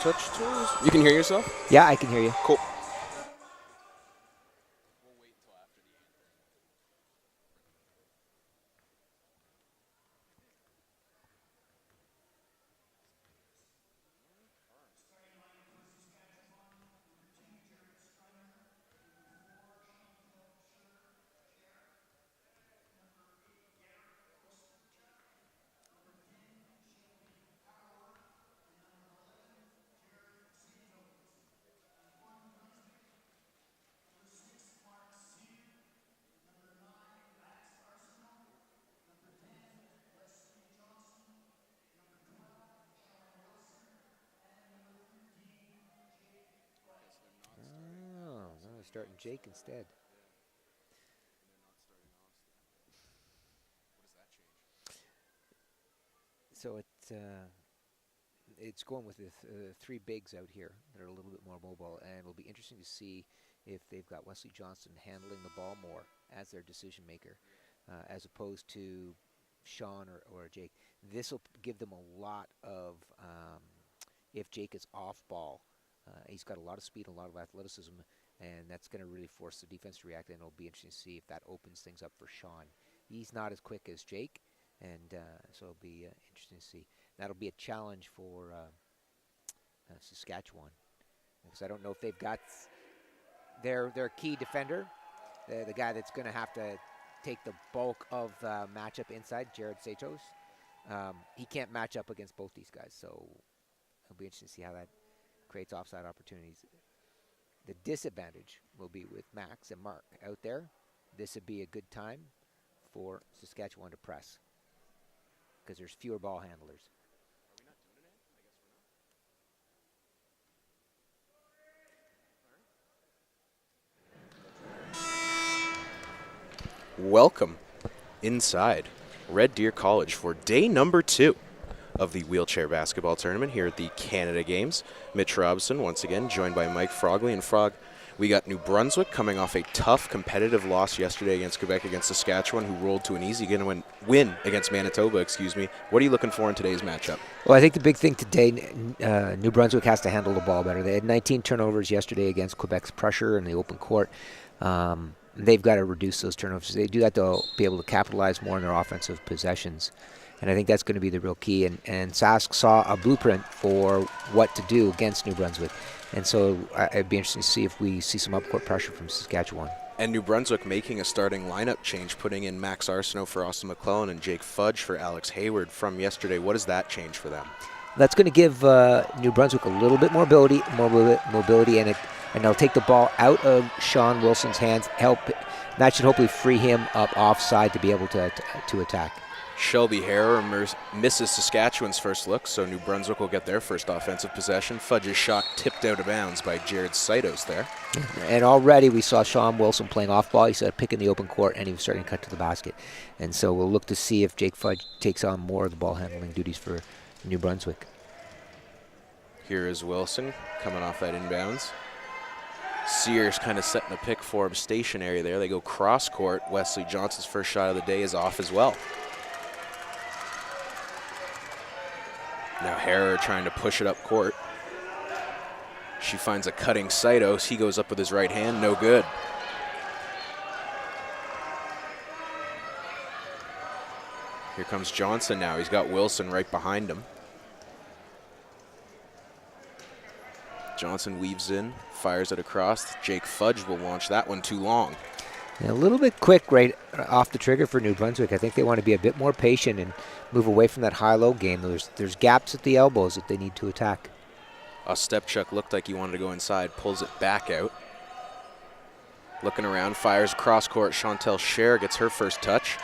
touch tools. You can hear yourself? Yeah, I can hear you. Cool. Oh, no, they're starting Jake instead. So it's going with the three bigs out here that are a little bit more mobile, and it'll be interesting to see if they've got Wesley Johnson handling the ball more as their decision maker, as opposed to Sean or Jake. This will give them a lot of, if Jake is off ball, he's got a lot of speed, a lot of athleticism, and that's going to really force the defense to react, and it'll be interesting to see if that opens things up for Sean. He's not as quick as Jake, and so it'll be interesting to see. That'll be a challenge for Saskatchewan, because I don't know if they've got their key defender, the guy that's going to have to take the bulk of the matchup inside, Jared Satos. He can't match up against both these guys, so it'll be interesting to see how that creates offside opportunities. The disadvantage will be with Max and Mark out there. This would be a good time for Saskatchewan to press, because there's fewer ball handlers. Welcome inside Red Deer College for day number 2 of the wheelchair basketball tournament here at the Canada Games. Mitch Robson once again joined by Mike Frogley. And Frog, we got New Brunswick coming off a tough competitive loss yesterday against Quebec against Saskatchewan, who rolled to an easy win against Manitoba. What are you looking for in today's matchup? Well, I think the big thing today, New Brunswick has to handle the ball better. They had 19 turnovers yesterday against Quebec's pressure in the open court. They've got to reduce those turnovers. If they do that, they'll be able to capitalize more on their offensive possessions. And I think that's going to be the real key. And Sask saw a blueprint for what to do against New Brunswick. And so it'd be interesting to see if we see some upcourt pressure from Saskatchewan. And New Brunswick making a starting lineup change, putting in Max Arsenault for Austin McClellan and Jake Fudge for Alex Hayward from yesterday. What does that change for them? That's going to give New Brunswick a little bit more mobility, and they'll take the ball out of Sean Wilson's hands. That should hopefully free him up offside to be able to attack. Shelby Harrer misses Saskatchewan's first look, so New Brunswick will get their first offensive possession. Fudge's shot tipped out of bounds by Jared Saitos there. And already we saw Sean Wilson playing off ball. He started picking the open court, and he was starting to cut to the basket. And so we'll look to see if Jake Fudge takes on more of the ball handling duties for New Brunswick. Here is Wilson coming off that inbounds. Sears kind of setting a pick for him stationary there. They go cross court. Wesley Johnson's first shot of the day is off as well. Now Harrer trying to push it up court. She finds a cutting Saitos. He goes up with his right hand. No good. Here comes Johnson now. He's got Wilson right behind him. Johnson weaves in, fires it across. Jake Fudge will launch that one too long. A little bit quick right off the trigger for New Brunswick. I think they want to be a bit more patient and move away from that high-low game. There's gaps at the elbows that they need to attack. Ostapchuk looked like he wanted to go inside, pulls it back out. Looking around, fires cross court. Chantel Scher gets her first touch.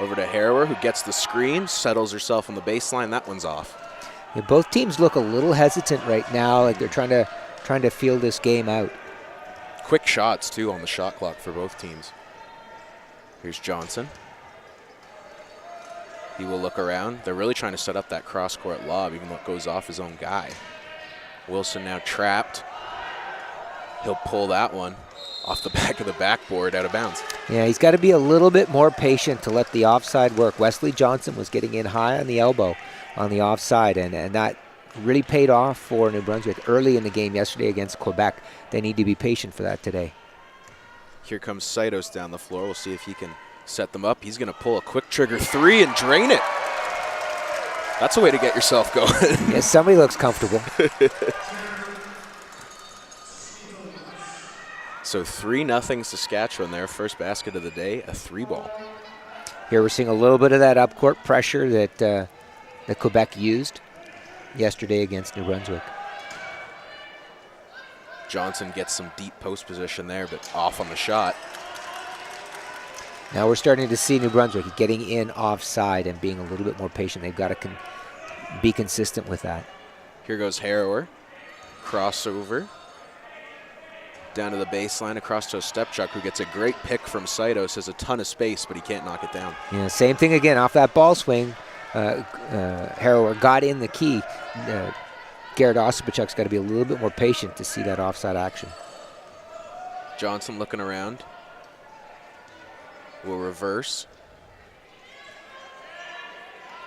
Over to Harrower, who gets the screen, settles herself on the baseline. That one's off. Yeah, both teams look a little hesitant right now, like they're trying to feel this game out. Quick shots, too, on the shot clock for both teams. Here's Johnson. He will look around. They're really trying to set up that cross-court lob, even though it goes off his own guy. Wilson now trapped. He'll pull that one off the back of the backboard out of bounds. Yeah, he's got to be a little bit more patient to let the offside work. Wesley Johnson was getting in high on the elbow on the offside, and that really paid off for New Brunswick early in the game yesterday against Quebec. They need to be patient for that today. Here comes Saitos down the floor. We'll see if he can set them up. He's going to pull a quick trigger three and drain it. That's a way to get yourself going. Yeah, somebody looks comfortable. So 3-0 Saskatchewan there. First basket of the day, a 3-ball. Here we're seeing a little bit of that up-court pressure that Quebec used yesterday against New Brunswick. Johnson gets some deep post position there, but off on the shot. Now we're starting to see New Brunswick getting in offside and being a little bit more patient. They've got to be consistent with that. Here goes Harrower. Crossover. Down to the baseline, across to Stepchuk, who gets a great pick from Saitos. Has a ton of space, but he can't knock it down. Yeah, same thing again. Off that ball swing, Harrower got in the key. Garrett Ostapachuk's got to be a little bit more patient to see that offside action. Johnson looking around. Will reverse.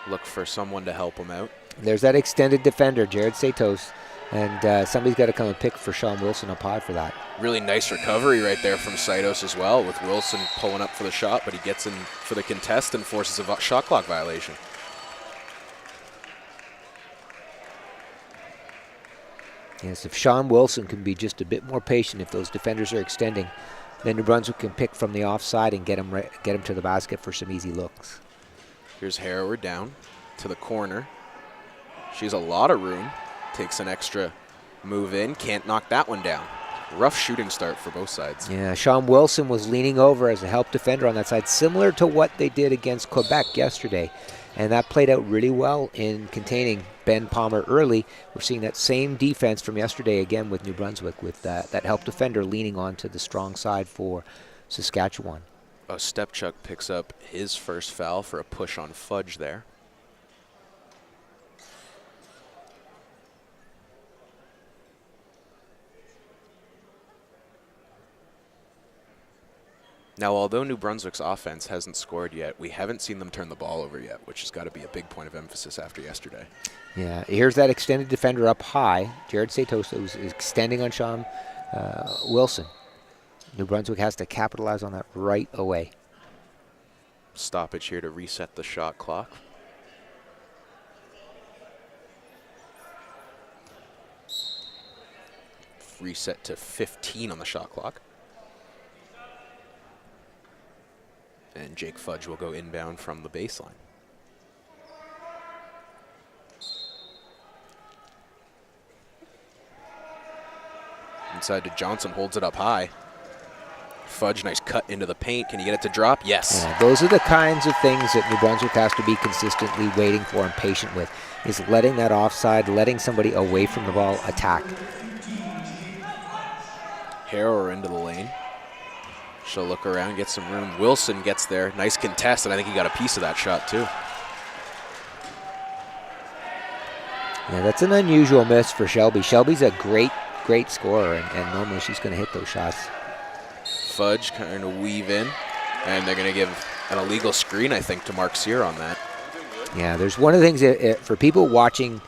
Look for someone to help him out. There's that extended defender, Jared Saitos. And somebody's got to come and pick for Sean Wilson up high for that. Really nice recovery right there from Saitos as well, with Wilson pulling up for the shot, but he gets in for the contest and forces a shot clock violation. Yes, if Sean Wilson can be just a bit more patient, if those defenders are extending, then New Brunswick can pick from the offside and get him to the basket for some easy looks. Here's Harrower down to the corner. She has a lot of room. Takes an extra move in. Can't knock that one down. Rough shooting start for both sides. Yeah, Sean Wilson was leaning over as a help defender on that side, similar to what they did against Quebec yesterday. And that played out really well in containing Ben Palmer early. We're seeing that same defense from yesterday again with New Brunswick, with that help defender leaning onto the strong side for Saskatchewan. Stepchuk picks up his first foul for a push on Fudge there. Now, although New Brunswick's offense hasn't scored yet, we haven't seen them turn the ball over yet, which has got to be a big point of emphasis after yesterday. Yeah, here's that extended defender up high. Jared Saitos was extending on Sean Wilson. New Brunswick has to capitalize on that right away. Stoppage here to reset the shot clock. Reset to 15 on the shot clock. And Jake Fudge will go inbound from the baseline. Inside to Johnson, holds it up high. Fudge, nice cut into the paint. Can you get it to drop? Yes. Yeah, those are the kinds of things that New Brunswick has to be consistently waiting for and patient with, is letting that offside, letting somebody away from the ball attack. Harrower into the lane. She'll look around, get some room. Wilson gets there. Nice contest, and I think he got a piece of that shot, too. Yeah, that's an unusual miss for Shelby. Shelby's a great scorer, and normally she's going to hit those shots. Fudge kind of weave in, and they're going to give an illegal screen, I think, to Mark Sear on that. Yeah, there's one of the things that, for people watching,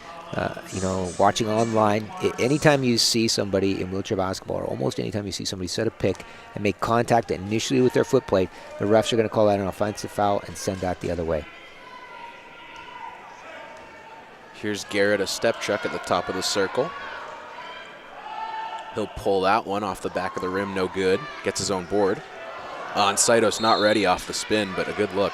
watching online, anytime you see somebody in wheelchair basketball, or almost anytime you see somebody set a pick and make contact initially with their foot plate, the refs are going to call that an offensive foul and send that the other way. Here's Garrett Ostapchuk at the top of the circle. He'll pull that one off the back of the rim, no good. Gets his own board. And Saitos not ready off the spin, but a good look.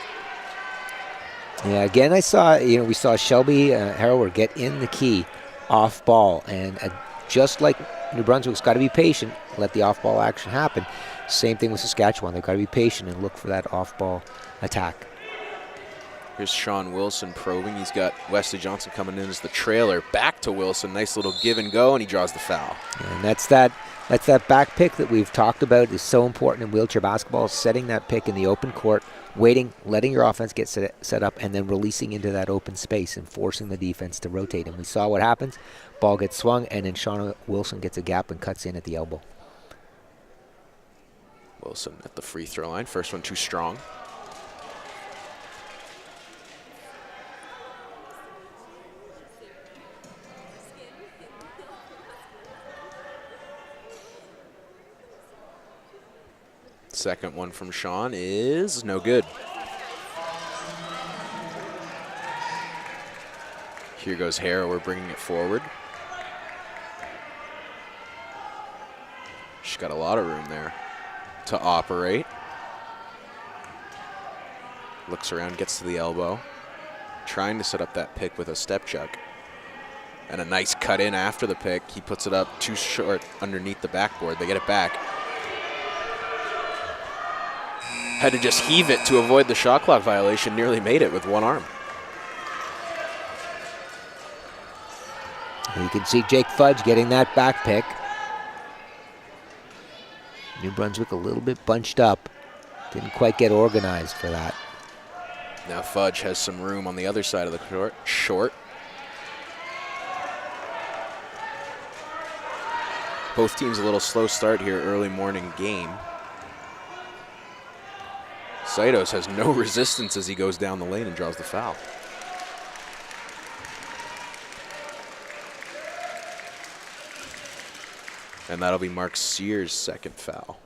Yeah, again, we saw Shelby Harrower get in the key off ball, and just like New Brunswick's got to be patient, let the off ball action happen. Same thing with Saskatchewan. They've got to be patient and look for that off ball attack. Here's Sean Wilson probing. He's got Wesley Johnson coming in as the trailer. Back to Wilson. Nice little give and go, and he draws the foul. And that's that back pick that we've talked about is so important in wheelchair basketball, setting that pick in the open court, waiting, letting your offense get set up, and then releasing into that open space and forcing the defense to rotate. And we saw what happens. Ball gets swung, and then Sean Wilson gets a gap and cuts in at the elbow. Wilson at the free throw line. First one too strong. Second one from Sean is no good. Here goes Harrower bringing it forward. She's got a lot of room there to operate. Looks around, gets to the elbow. Trying to set up that pick with a step chuck. And a nice cut in after the pick. He puts it up too short underneath the backboard. They get it back. Had to just heave it to avoid the shot clock violation. Nearly made it with one arm. You can see Jake Fudge getting that back pick. New Brunswick a little bit bunched up. Didn't quite get organized for that. Now Fudge has some room on the other side of the court. Short. Both teams a little slow start here, early morning game. Saitos has no resistance as he goes down the lane and draws the foul. And that'll be Mark Sears' second foul.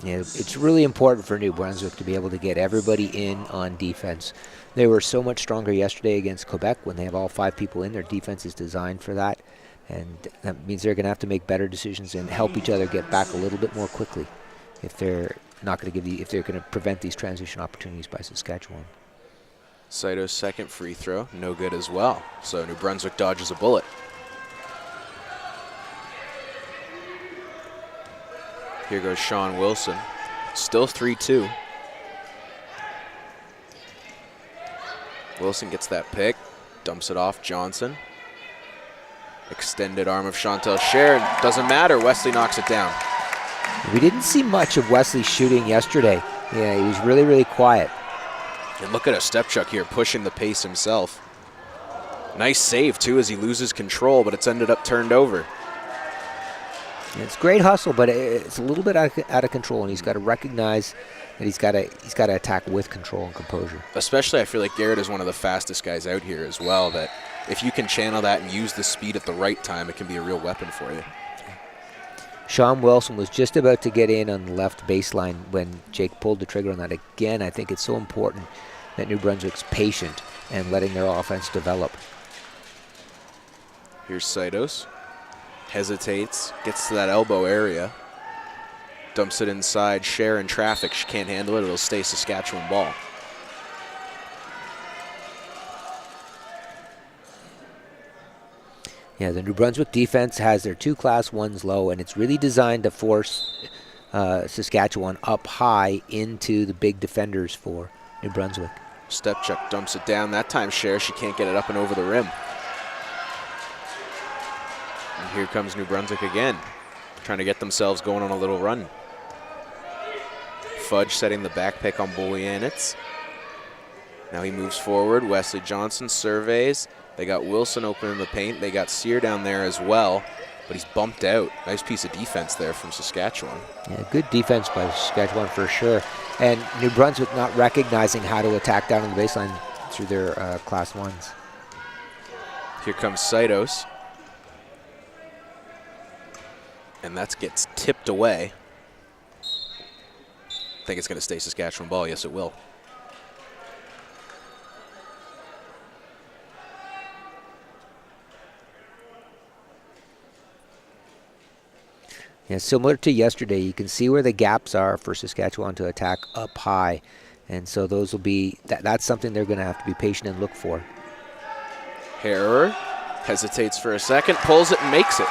Yeah, it's really important for New Brunswick to be able to get everybody in on defense. They were so much stronger yesterday against Quebec when they have all 5 people in. Their defense is designed for that. And that means they're going to have to make better decisions and help each other get back a little bit more quickly if they're not going to if they're going to prevent these transition opportunities by Saskatchewan. Saitos' second free throw, no good as well. So New Brunswick dodges a bullet. Here goes Sean Wilson. Still 3-2. Wilson gets that pick, dumps it off Johnson. Extended arm of Chantel Scher. Doesn't matter. Wesley knocks it down. We didn't see much of Wesley shooting yesterday. Yeah, he was really, really quiet. And look at a step chuck here, pushing the pace himself. Nice save, too, as he loses control, but it's ended up turned over. Yeah, it's great hustle, but it's a little bit out of control, and he's got to recognize that he's got to attack with control and composure. Especially, I feel like Garrett is one of the fastest guys out here as well, that if you can channel that and use the speed at the right time, it can be a real weapon for you. Sean Wilson was just about to get in on the left baseline when Jake pulled the trigger on that. Again, I think it's so important that New Brunswick's patient and letting their offense develop. Here's Saitos. Hesitates, gets to that elbow area. Dumps it inside. Scher in traffic. She can't handle it. It'll stay Saskatchewan ball. Yeah, the New Brunswick defense has their 2 Class 1s low, and it's really designed to force Saskatchewan up high into the big defenders for New Brunswick. Step check, dumps it down. That time Scher, she can't get it up and over the rim. And here comes New Brunswick again, trying to get themselves going on a little run. Fudge setting the back pick on Bolianitz. Now he moves forward. Wesley Johnson surveys. They got Wilson open in the paint. They got Sear down there as well, but he's bumped out. Nice piece of defense there from Saskatchewan. Yeah, good defense by Saskatchewan for sure. And New Brunswick not recognizing how to attack down on the baseline through their Class 1s. Here comes Saitos. And that gets tipped away. I think it's going to stay Saskatchewan ball. Yes, it will. Yeah, similar to yesterday, you can see where the gaps are for Saskatchewan to attack up high. And so those will be, that's something they're going to have to be patient and look for. Harrower hesitates for a second, pulls it and makes it.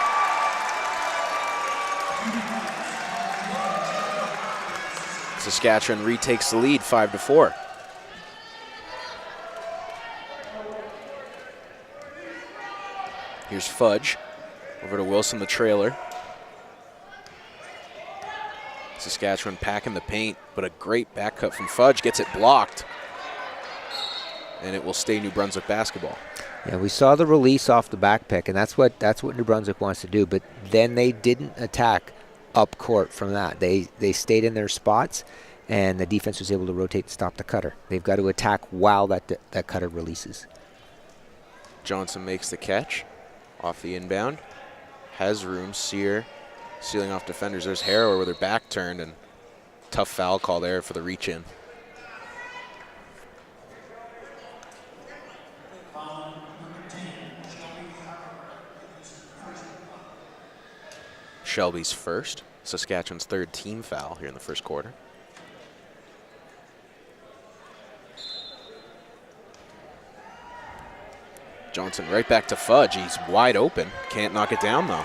Saskatchewan retakes the lead 5-4. Here's Fudge over to Wilson, the trailer. Saskatchewan packing the paint, but a great back cut from Fudge gets it blocked. And it will stay New Brunswick basketball. Yeah, we saw the release off the back pick, and that's what New Brunswick wants to do. But then they didn't attack up court from that. They stayed in their spots, and the defense was able to rotate and stop the cutter. They've got to attack while that cutter releases. Johnson makes the catch off the inbound. Has room. Sear sealing off defenders. There's Harrower with her back turned, and Tough foul call there for the reach in. Shelby's first. Saskatchewan's third team foul here in the first quarter. Johnson right back to Fudge. He's wide open. Can't knock it down, though.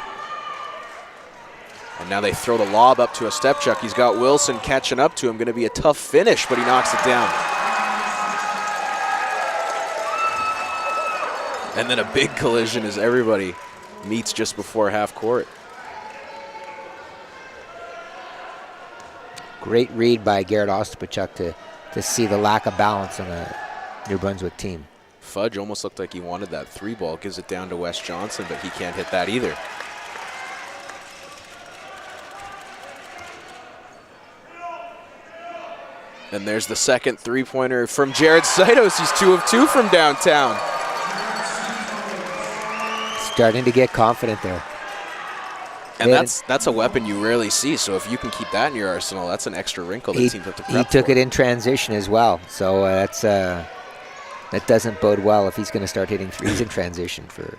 And now they throw the lob up to a Stepchuk. He's got Wilson catching up to him. Going to be a tough finish, but he knocks it down. And then a big collision as everybody meets just before half court. Great read by Garrett Ostapchuk to see the lack of balance on the New Brunswick team. Fudge almost looked like he wanted that 3-ball. Gives it down to Wes Johnson, but he can't hit that either. And there's the second 3-pointer from Jared Saitos. He's 2 of 2 from downtown. Starting to get confident there. And that's a weapon you rarely see. So if you can keep that in your arsenal, that's an extra wrinkle that teams have to prep He took for. it in transition as well. So that doesn't bode well if he's going to start hitting threes in transition for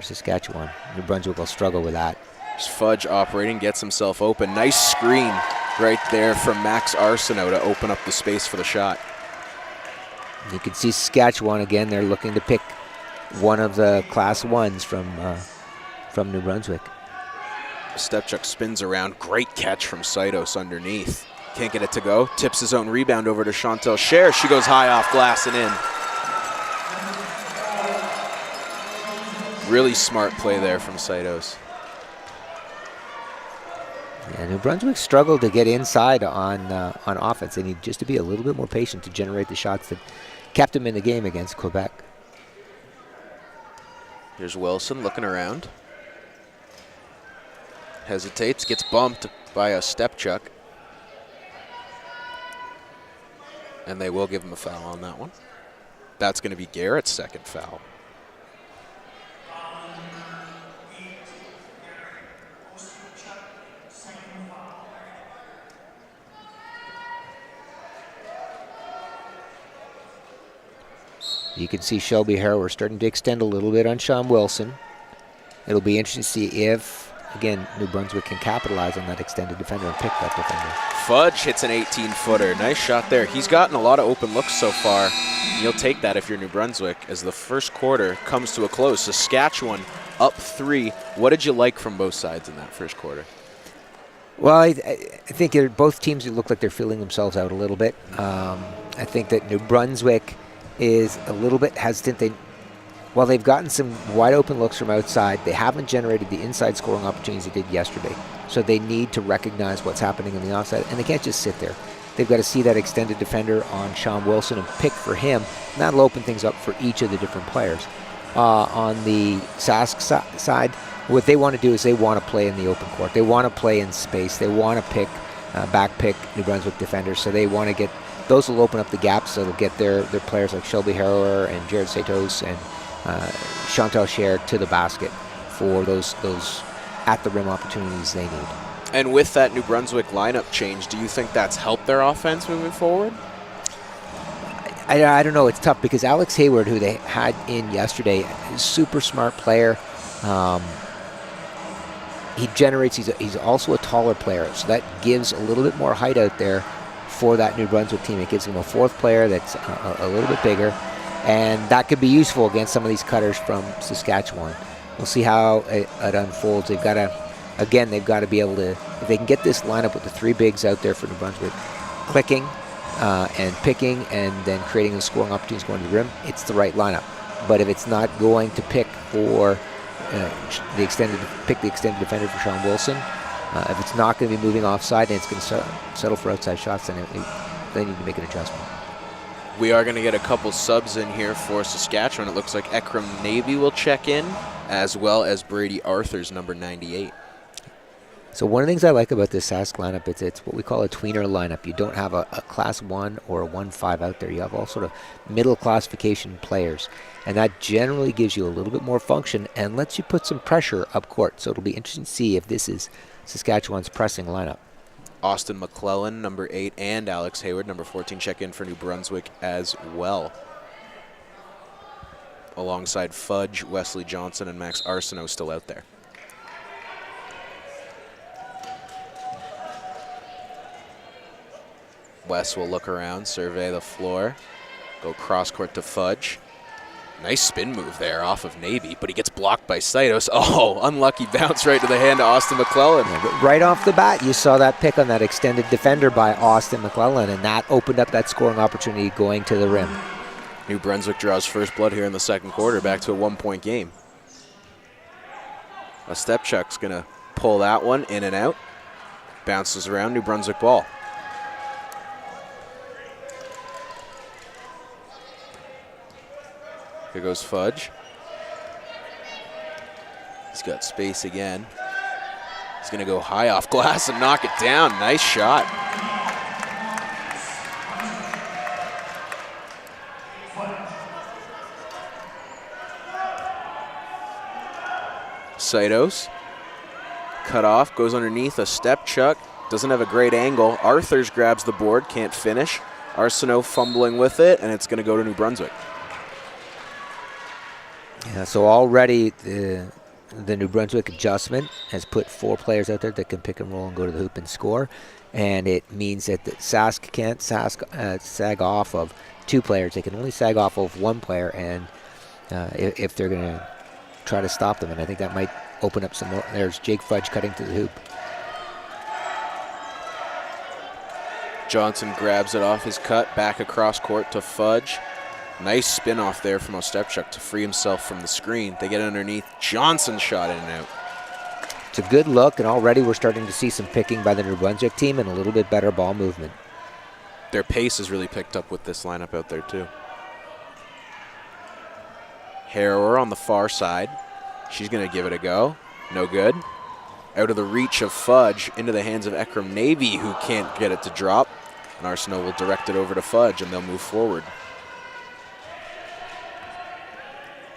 Saskatchewan. New Brunswick will struggle with that. There's Fudge operating, gets himself open. Nice screen right there from Max Arsenault to open up the space for the shot. You can see Saskatchewan again. They're looking to pick one of the Class 1s from New Brunswick. Stepchuk spins around. Great catch from Saitos underneath. Can't get it to go. Tips his own rebound over to Chantel Scher. She goes high off glass and in. Really smart play there from Saitos. Yeah, New Brunswick struggled to get inside on offense. They need just to be a little bit more patient to generate the shots that kept them in the game against Quebec. Here's Wilson looking around. Hesitates, gets bumped by a Stepchuk. And they will give him a foul on that one. That's going to be Garrett's second foul. You can see Shelby Harrower starting to extend a little bit on Sean Wilson. It'll be interesting to see if, again, New Brunswick can capitalize on that extended defender and pick that defender. Fudge hits an 18-footer. Nice shot there. He's gotten a lot of open looks so far. You'll take that if you're New Brunswick as the first quarter comes to a close. Saskatchewan up 3. What did you like from both sides in that first quarter? Well, I think both teams look like they're feeling themselves out a little bit. I think that New Brunswick is a little bit hesitant. While they've gotten some wide open looks from outside, they haven't generated the inside scoring opportunities they did yesterday. So they need to recognize what's happening on the offside, and they can't just sit there. They've got to see that extended defender on Sean Wilson and pick for him, and that'll open things up for each of the different players. On the Sask side, what they want to do is they want to play in the open court. They want to play in space. They want to back pick New Brunswick defenders, so they want to get those will open up the gaps. So they'll get their players like Shelby Harrower and Jared Saitos and Chantel Scher to the basket for those at the rim opportunities they need. And with that New Brunswick lineup change, do you think that's helped their offense moving forward? I don't know. It's tough because Alex Hayward, who they had in yesterday, is a super smart player. He generates. He's also a taller player, so that gives a little bit more height out there for that New Brunswick team. It gives them a fourth player that's a little bit bigger, and that could be useful against some of these cutters from Saskatchewan. We'll see how it unfolds. They've got to be able to, if they can get this lineup with the 3 bigs out there for New Brunswick, clicking and picking and then creating the scoring opportunities going to the rim, it's the right lineup. But if it's not going to pick for the extended defender for Sean Wilson, if it's not going to be moving offside and it's going to settle for outside shots, then they need to make an adjustment. We are going to get a couple subs in here for Saskatchewan. It looks like Ekram Navy will check in, as well as Brady Arthur's number 98. So one of the things I like about this Sask lineup, it's what we call a tweener lineup. You don't have a Class 1 or a 1-5 out there. You have all sort of middle classification players. And that generally gives you a little bit more function and lets you put some pressure up court. So it'll be interesting to see if this is Saskatchewan's pressing lineup. Austin McClellan, number 8, and Alex Hayward, number 14, check in for New Brunswick as well. Alongside Fudge, Wesley Johnson, and Max Arsenault still out there. Wes will look around, survey the floor, go cross court to Fudge. Nice spin move there off of Navy, but he gets blocked by Saitos. Oh, unlucky bounce right to the hand of Austin McClellan. Yeah, right off the bat, you saw that pick on that extended defender by Austin McClellan, and that opened up that scoring opportunity going to the rim. New Brunswick draws first blood here in the second quarter, back to a 1-point game. A step check's going to pull that one in and out. Bounces around, New Brunswick ball. Here goes Fudge. He's got space again. He's going to go high off glass and knock it down. Nice shot. Saitos. Cut off, goes underneath a step chuck. Doesn't have a great angle. Arthurs grabs the board, can't finish. Arsenault fumbling with it, and it's going to go to New Brunswick. Yeah, so already the New Brunswick adjustment has put 4 players out there that can pick and roll and go to the hoop and score. And it means that the Sask can't sag off of 2 players. They can only sag off of 1 player, and if they're going to try to stop them. And I think that might open up some more. There's Jake Fudge cutting to the hoop. Johnson grabs it off his cut, back across court to Fudge. Nice spin off there from Ostepchuk to free himself from the screen. They get underneath. Johnson shot in and out. It's a good look, and already we're starting to see some picking by the New Brunswick team and a little bit better ball movement. Their pace has really picked up with this lineup out there too. Harrower on the far side. She's going to give it a go. No good. Out of the reach of Fudge into the hands of Ekram Navy, who can't get it to drop. And Arsenault will direct it over to Fudge, and they'll move forward.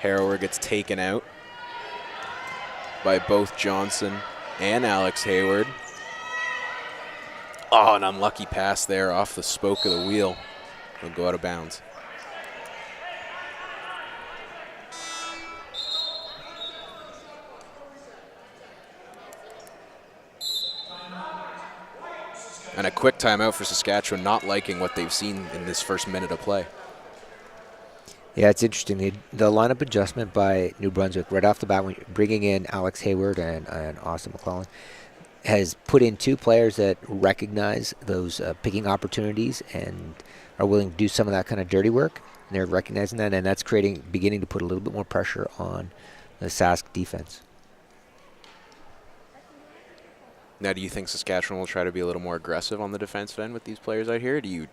Harrower gets taken out by both Johnson and Alex Hayward. Oh, an unlucky pass there off the spoke of the wheel. He'll go out of bounds. And a quick timeout for Saskatchewan, not liking what they've seen in this first minute of play. Yeah, it's interesting. The lineup adjustment by New Brunswick right off the bat, when bringing in Alex Hayward and Austin McClellan, has put in 2 players that recognize those picking opportunities and are willing to do some of that kind of dirty work. And they're recognizing that, and that's beginning to put a little bit more pressure on the Sask defense. Now, do you think Saskatchewan will try to be a little more aggressive on the defensive end with these players out here? Or do you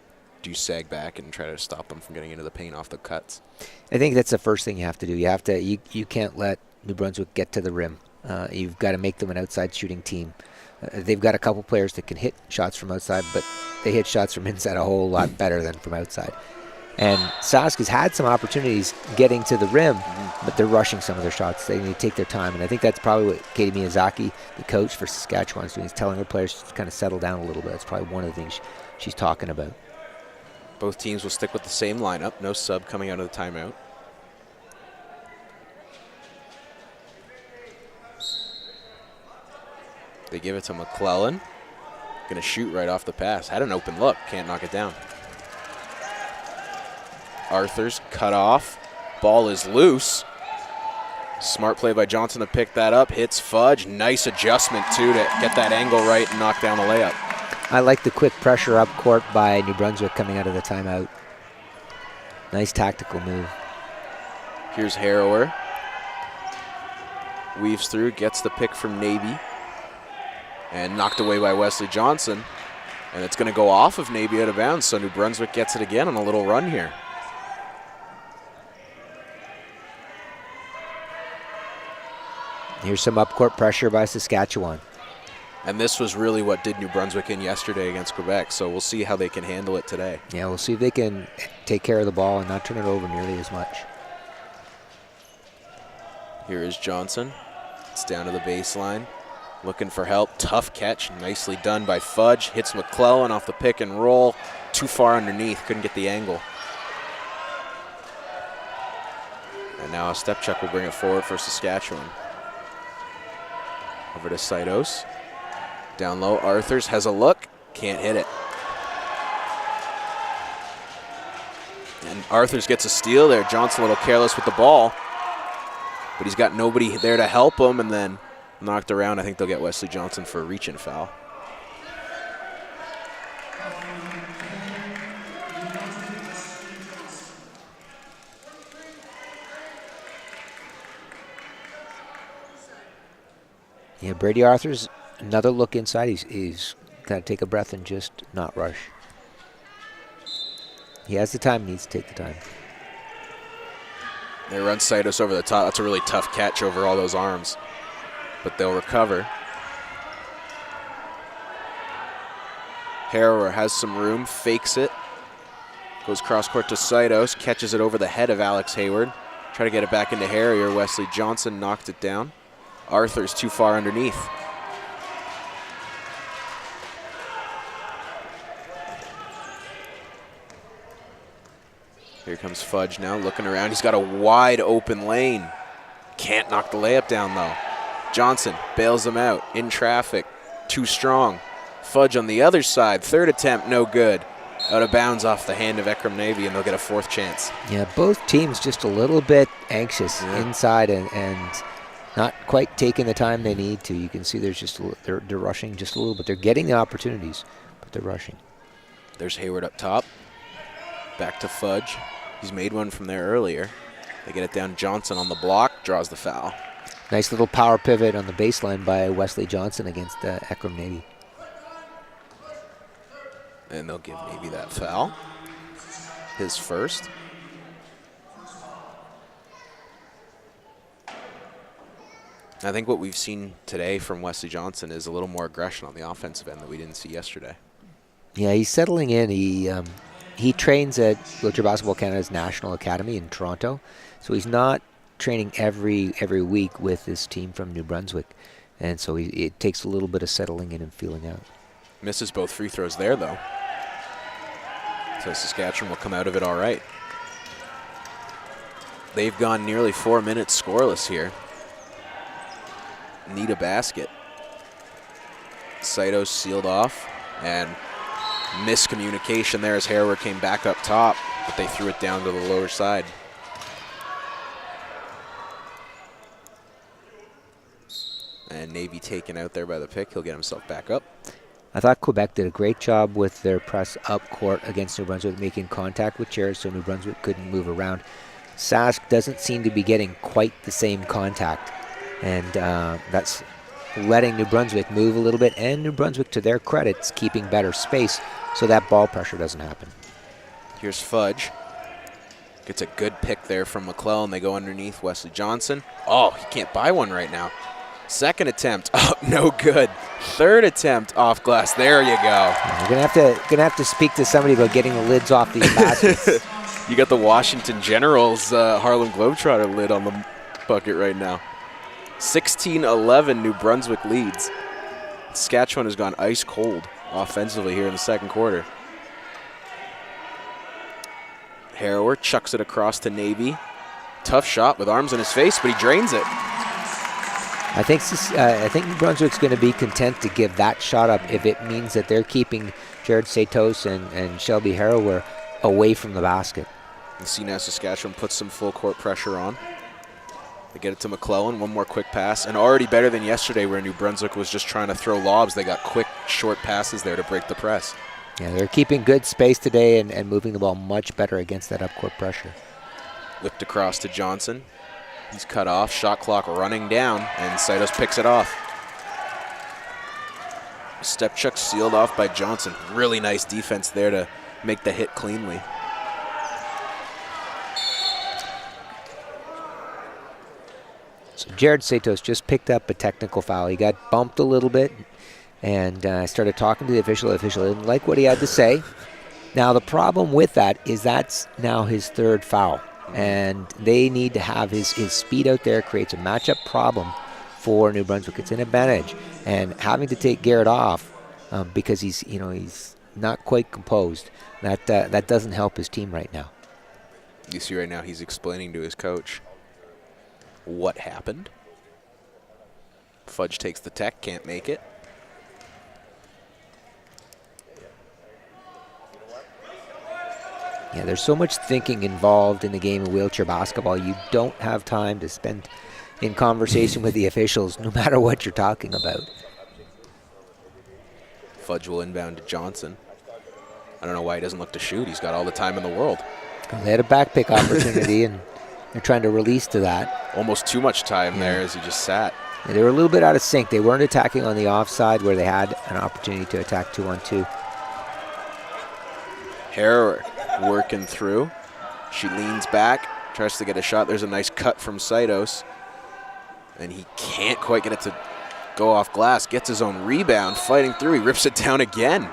sag back and try to stop them from getting into the paint off the cuts? I think that's the first thing you have to do. You can't let New Brunswick get to the rim. You've got to make them an outside shooting team. They've got a couple players that can hit shots from outside, but they hit shots from inside a whole lot better than from outside. And Sask has had some opportunities getting to the rim, but they're rushing some of their shots. They need to take their time, and I think that's probably what Katie Miyazaki, the coach for Saskatchewan, is doing, is telling her players to kind of settle down a little bit. That's probably one of the things she's talking about. Both teams will stick with the same lineup. No sub coming out of the timeout. They give it to McClellan. Going to shoot right off the pass. Had an open look. Can't knock it down. Arthur's cut off. Ball is loose. Smart play by Johnson to pick that up. Hits Fudge. Nice adjustment, too, to get that angle right and knock down the layup. I like the quick pressure up court by New Brunswick coming out of the timeout. Nice tactical move. Here's Harrower. Weaves through, gets the pick from Navy. And knocked away by Wesley Johnson. And it's going to go off of Navy out of bounds, so New Brunswick gets it again on a little run here. Here's some up-court pressure by Saskatchewan. And this was really what did New Brunswick in yesterday against Quebec, so we'll see how they can handle it today. Yeah, we'll see if they can take care of the ball and not turn it over nearly as much. Here is Johnson. It's down to the baseline. Looking for help. Tough catch. Nicely done by Fudge. Hits McClellan off the pick and roll. Too far underneath. Couldn't get the angle. And now a step check will bring it forward for Saskatchewan. Over to Saidos. Down low. Arthurs has a look. Can't hit it. And Arthurs gets a steal there. Johnson a little careless with the ball. But he's got nobody there to help him, and then knocked around. I think they'll get Wesley Johnson for a reach-in foul. Yeah, Brady Arthur's another look inside. He's got to take a breath and just not rush. He has the time, needs to take the time. They run Saidos over the top. That's a really tough catch over all those arms. But they'll recover. Harrower has some room, fakes it. Goes cross-court to Saidos, catches it over the head of Alex Hayward. Try to get it back into Harrier. Wesley Johnson knocked it down. Arthur's too far underneath. Here comes Fudge now, looking around. He's got a wide open lane. Can't knock the layup down, though. Johnson bails him out in traffic. Too strong. Fudge on the other side. Third attempt, no good. Out of bounds off the hand of Ekram Navy, and they'll get a fourth chance. Yeah, both teams just a little bit anxious inside and not quite taking the time they need to. You can see there's just they're rushing just a little bit. They're getting the opportunities, but they're rushing. There's Hayward up top. Back to Fudge. He's made one from there earlier. They get it down. Johnson on the block, draws the foul. Nice little power pivot on the baseline by Wesley Johnson against Ekram Navy. And they'll give Navy that foul. His first. I think what we've seen today from Wesley Johnson is a little more aggression on the offensive end that we didn't see yesterday. Yeah, he's settling in. He trains at Wheelchair Basketball Canada's National Academy in Toronto, so he's not training every week with this team from New Brunswick, and so it takes a little bit of settling in and feeling out. Misses both free throws there, though. So Saskatchewan will come out of it all right. They've gone nearly 4 minutes scoreless here. Need a basket. Saidos sealed off, and miscommunication there as Harrower came back up top, but they threw it down to the lower side. And Navy taken out there by the pick. He'll get himself back up. I thought Quebec did a great job with their press up court against New Brunswick, making contact with Jared so New Brunswick couldn't move around. Sask doesn't seem to be getting quite the same contact, and that's letting New Brunswick move a little bit, and New Brunswick, to their credit, is keeping better space so that ball pressure doesn't happen. Here's Fudge. Gets a good pick there from McClellan. They go underneath Wesley Johnson. Oh, he can't buy one right now. Second attempt, oh, no good. Third attempt off glass. There you go. You're gonna have to speak to somebody about getting the lids off these baskets. You got the Washington Generals Harlem Globetrotter lid on the bucket right now. 16-11 New Brunswick leads. Saskatchewan has gone ice cold offensively here in the second quarter. Harrower chucks it across to Navy. Tough shot with arms in his face, but he drains it. I think New Brunswick's going to be content to give that shot up if it means that they're keeping Jared Saitos and Shelby Harrower away from the basket. You see now Saskatchewan puts some full court pressure on. They get it to McClellan, one more quick pass, and already better than yesterday where New Brunswick was just trying to throw lobs. They got quick, short passes there to break the press. Yeah, they're keeping good space today and moving the ball much better against that up-court pressure. Whipped across to Johnson. He's cut off, shot clock running down, and Saidos picks it off. Step check sealed off by Johnson. Really nice defense there to make the hit cleanly. So Jared Saitos just picked up a technical foul. He got bumped a little bit and started talking to the official. The official didn't like what he had to say. Now the problem with that is that's now his third foul. And they need to have his speed out there creates a matchup problem for New Brunswick. It's an advantage, and having to take Garrett off because he's not quite composed. That doesn't help his team right now. You see right now he's explaining to his coach what happened. Fudge takes the tech, can't make it. Yeah, there's so much thinking involved in the game of wheelchair basketball. You don't have time to spend in conversation with the officials, no matter what you're talking about. Fudge will inbound to Johnson. I don't know why he doesn't look to shoot. He's got all the time in the world. They had a back pick opportunity, and they're trying to release to that. Almost too much time there as he just sat. Yeah, they were a little bit out of sync. They weren't attacking on the offside where they had an opportunity to attack 2-on-2. Harrower working through. She leans back, tries to get a shot. There's a nice cut from Saidos. And he can't quite get it to go off glass. Gets his own rebound, fighting through. He rips it down again.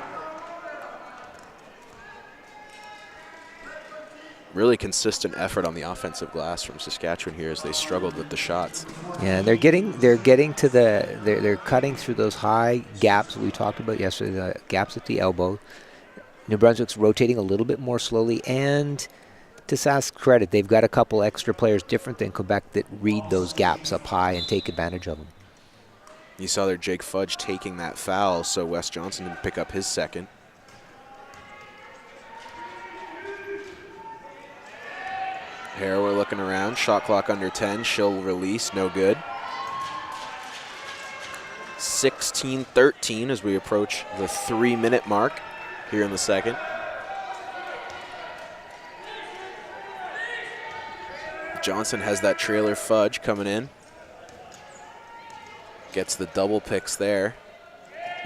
Really consistent effort on the offensive glass from Saskatchewan here as they struggled with the shots. Yeah, they're getting to they're cutting through those high gaps we talked about yesterday, the gaps at the elbow. New Brunswick's rotating a little bit more slowly, and to Sask's credit, they've got a couple extra players different than Quebec that read those gaps up high and take advantage of them. You saw there Jake Fudge taking that foul, so Wes Johnson didn't pick up his second. Harrower looking around, shot clock under 10, she'll release, no good. 16-13 as we approach the 3-minute mark here in the second. Johnson has that trailer Fudge coming in. Gets the double picks there.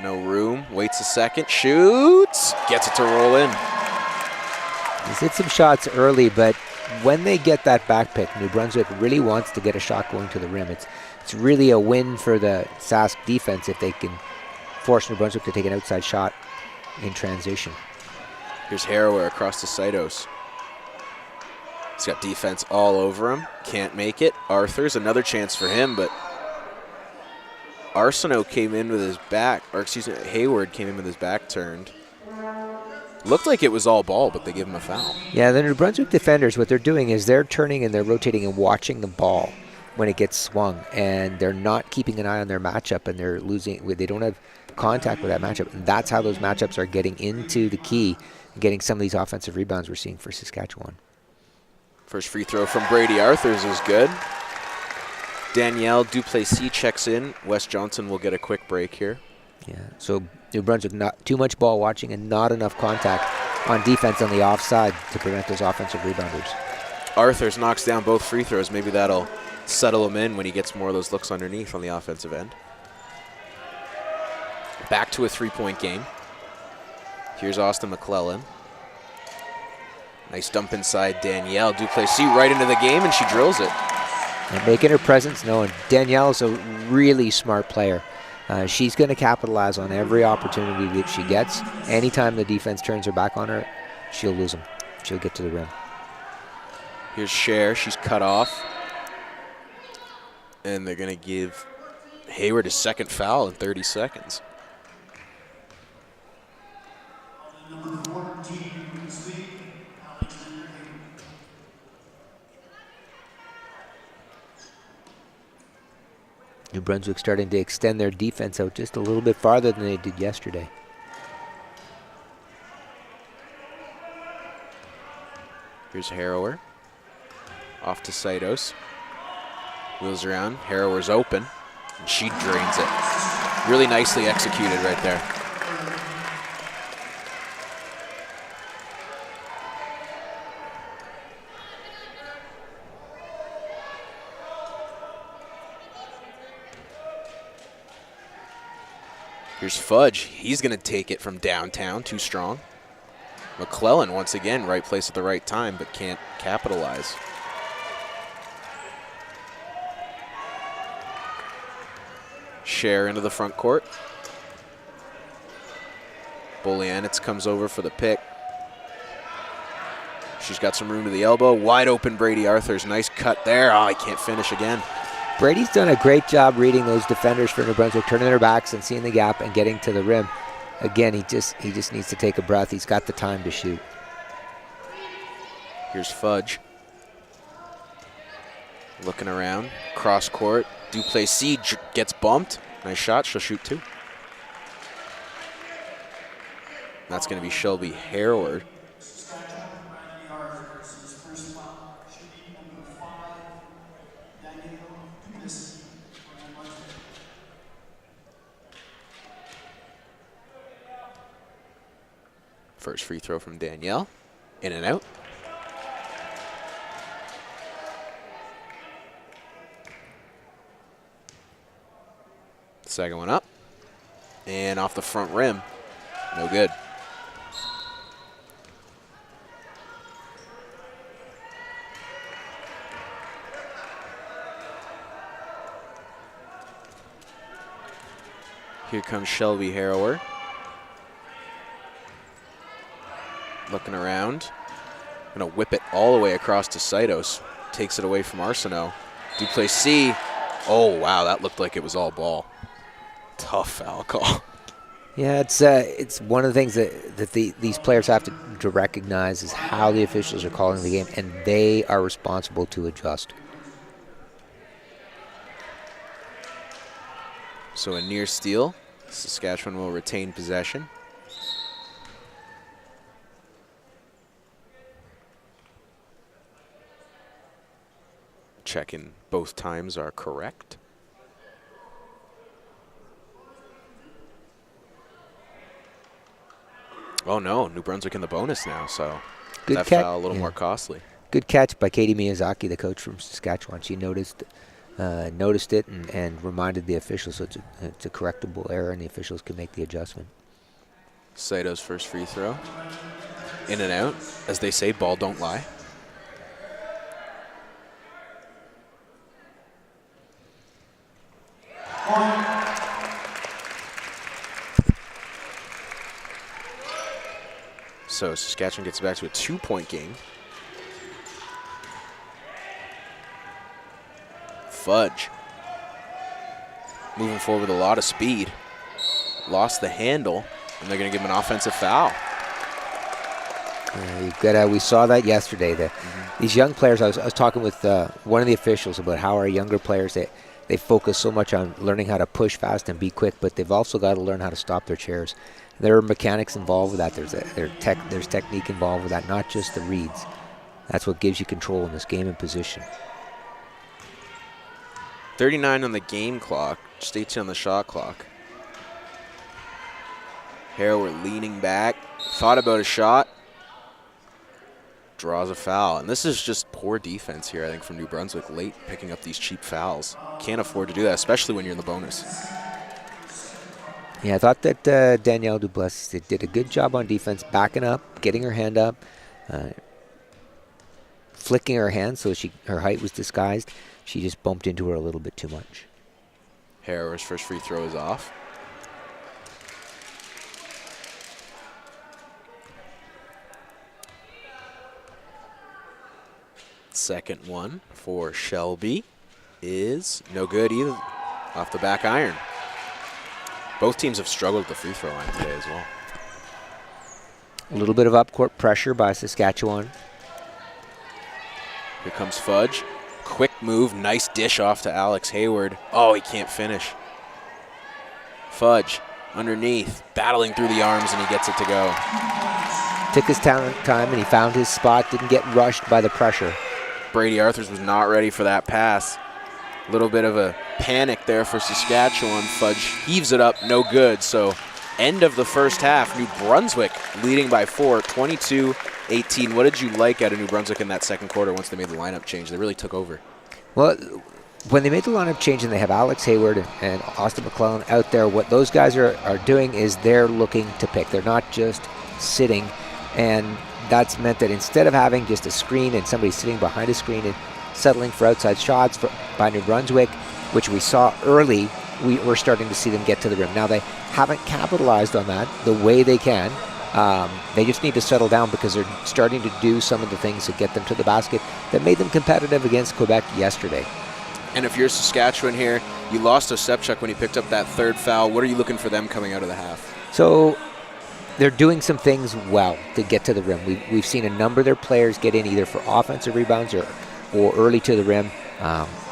No room, waits a second, shoots, gets it to roll in. He's hit some shots early, but when they get that back pick, New Brunswick really wants to get a shot going to the rim. It's really a win for the Sask defense if they can force New Brunswick to take an outside shot in transition. Here's Harrower across to Saidos. He's got defense all over him. Can't make it. Arthur's another chance for him, but Arsenault came in with his back, or excuse me, Hayward came in with his back turned. Looked like it was all ball, but they give him a foul. Yeah, the New Brunswick defenders, what they're doing is they're turning and they're rotating and watching the ball when it gets swung, and they're not keeping an eye on their matchup, and they're losing. They don't have contact with that matchup, and that's how those matchups are getting into the key and getting some of these offensive rebounds we're seeing for Saskatchewan. First free throw from Brady Arthurs is good. Danielle Duplessis checks in. Wes Johnson will get a quick break here. Yeah, so New Brunswick, not too much ball watching and not enough contact on defense on the offside to prevent those offensive rebounders. Arthurs knocks down both free throws. Maybe that'll settle him in when he gets more of those looks underneath on the offensive end. Back to a three-point game. Here's Austin McClellan. Nice dump inside Danielle Duplessis right into the game, and she drills it. And making her presence known. Danielle is a really smart player. She's going to capitalize on every opportunity that she gets. Anytime the defense turns her back on her, she'll lose them. She'll get to the rim. Here's Cher. She's cut off. And they're going to give Hayward his second foul in 30 seconds. New Brunswick starting to extend their defense out just a little bit farther than they did yesterday. Here's Harrower. Off to Saidos. Wheels around. Harrower's open. And she drains it. Really nicely executed right there. Here's Fudge. He's going to take it from downtown. Too strong. McClellan, once again, right place at the right time, but can't capitalize. Cher into the front court. Bolianitz comes over for the pick. She's got some room to the elbow. Wide open Brady Arthurs. Nice cut there. Oh, he can't finish again. Brady's done a great job reading those defenders for New Brunswick, turning their backs and seeing the gap and getting to the rim. Again, he just needs to take a breath. He's got the time to shoot. Here's Fudge. Looking around, cross court. Duplessis gets bumped. Nice shot, she'll shoot 2. That's going to be Shelby Harewood. First free throw from Danielle. In and out. Second one up. And off the front rim. No good. Here comes Shelby Harrower. Looking around. Gonna whip it all the way across to Saitos. Takes it away from Arsenault. Duplessis. Oh, wow, that looked like it was all ball. Tough foul call. Yeah, it's one of the things that these players have to recognize is how the officials are calling the game, and they are responsible to adjust. So a near steal. Saskatchewan will retain possession. Checking both times are correct. Oh no, New Brunswick in the bonus now, so Good that catch. foul a little more costly. Good catch by Katie Miyazaki, the coach from Saskatchewan. She noticed it and reminded the officials, so it's a correctable error, and the officials can make the adjustment. Saitos' first free throw. In and out. As they say, ball don't lie. So Saskatchewan gets back to a 2-point game. Fudge. Moving forward with a lot of speed. Lost the handle, and they're going to give him an offensive foul. We saw that yesterday. These young players, I was talking with one of the officials about how our younger players, they focus so much on learning how to push fast and be quick, but they've also got to learn how to stop their chairs. There are mechanics involved with that. There's technique involved with that, not just the reads. That's what gives you control in this game and position. 39 on the game clock, just 18 on the shot clock. Harrower leaning back, thought about a shot, draws a foul. And this is just poor defense here, I think, from New Brunswick, late picking up these cheap fouls. Can't afford to do that, especially when you're in the bonus. Yeah, I thought that Danielle Duplessis did a good job on defense, backing up, getting her hand up, flicking her hand so her height was disguised. She just bumped into her a little bit too much. Harrower's first free throw is off. Second one for Shelby is no good either. Off the back iron. Both teams have struggled at the free throw line today as well. A little bit of up-court pressure by Saskatchewan. Here comes Fudge. Quick move, nice dish off to Alex Hayward. Oh, he can't finish. Fudge underneath, battling through the arms, and he gets it to go. Took his time and he found his spot, didn't get rushed by the pressure. Brady Arthurs was not ready for that pass. A little bit of a panic there for Saskatchewan. Fudge heaves it up, no good. So end of the first half, New Brunswick leading by 4, 22-18. What did you like out of New Brunswick in that second quarter once they made the lineup change? They really took over. Well, when they made the lineup change and they have Alex Hayward and Austin McClellan out there, what those guys are doing is they're looking to pick. They're not just sitting, and that's meant that instead of having just a screen and somebody sitting behind a screen and settling for outside shots by New Brunswick, which we saw early, we're starting to see them get to the rim. Now, they haven't capitalized on that the way they can. They just need to settle down because they're starting to do some of the things that get them to the basket that made them competitive against Quebec yesterday. And if you're Saskatchewan here, you lost Ostapchuk when he picked up that third foul. What are you looking for them coming out of the half? So they're doing some things well to get to the rim. We've seen a number of their players get in either for offensive rebounds or early to the rim.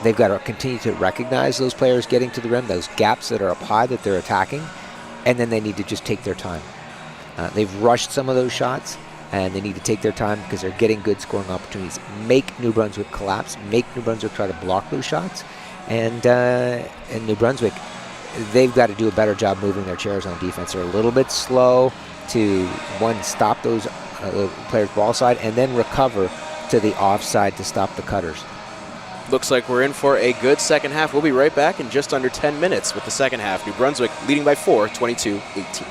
They've got to continue to recognize those players getting to the rim, those gaps that are up high that they're attacking, and then they need to just take their time. They've rushed some of those shots, and they need to take their time because they're getting good scoring opportunities. Make New Brunswick collapse, make New Brunswick try to block those shots, and New Brunswick, they've got to do a better job moving their chairs on defense. They're a little bit slow to, one, stop those players' ball side, and then recover to the offside to stop the cutters. Looks like we're in for a good second half. We'll be right back in just under 10 minutes with the second half. New Brunswick leading by 4, 22-18.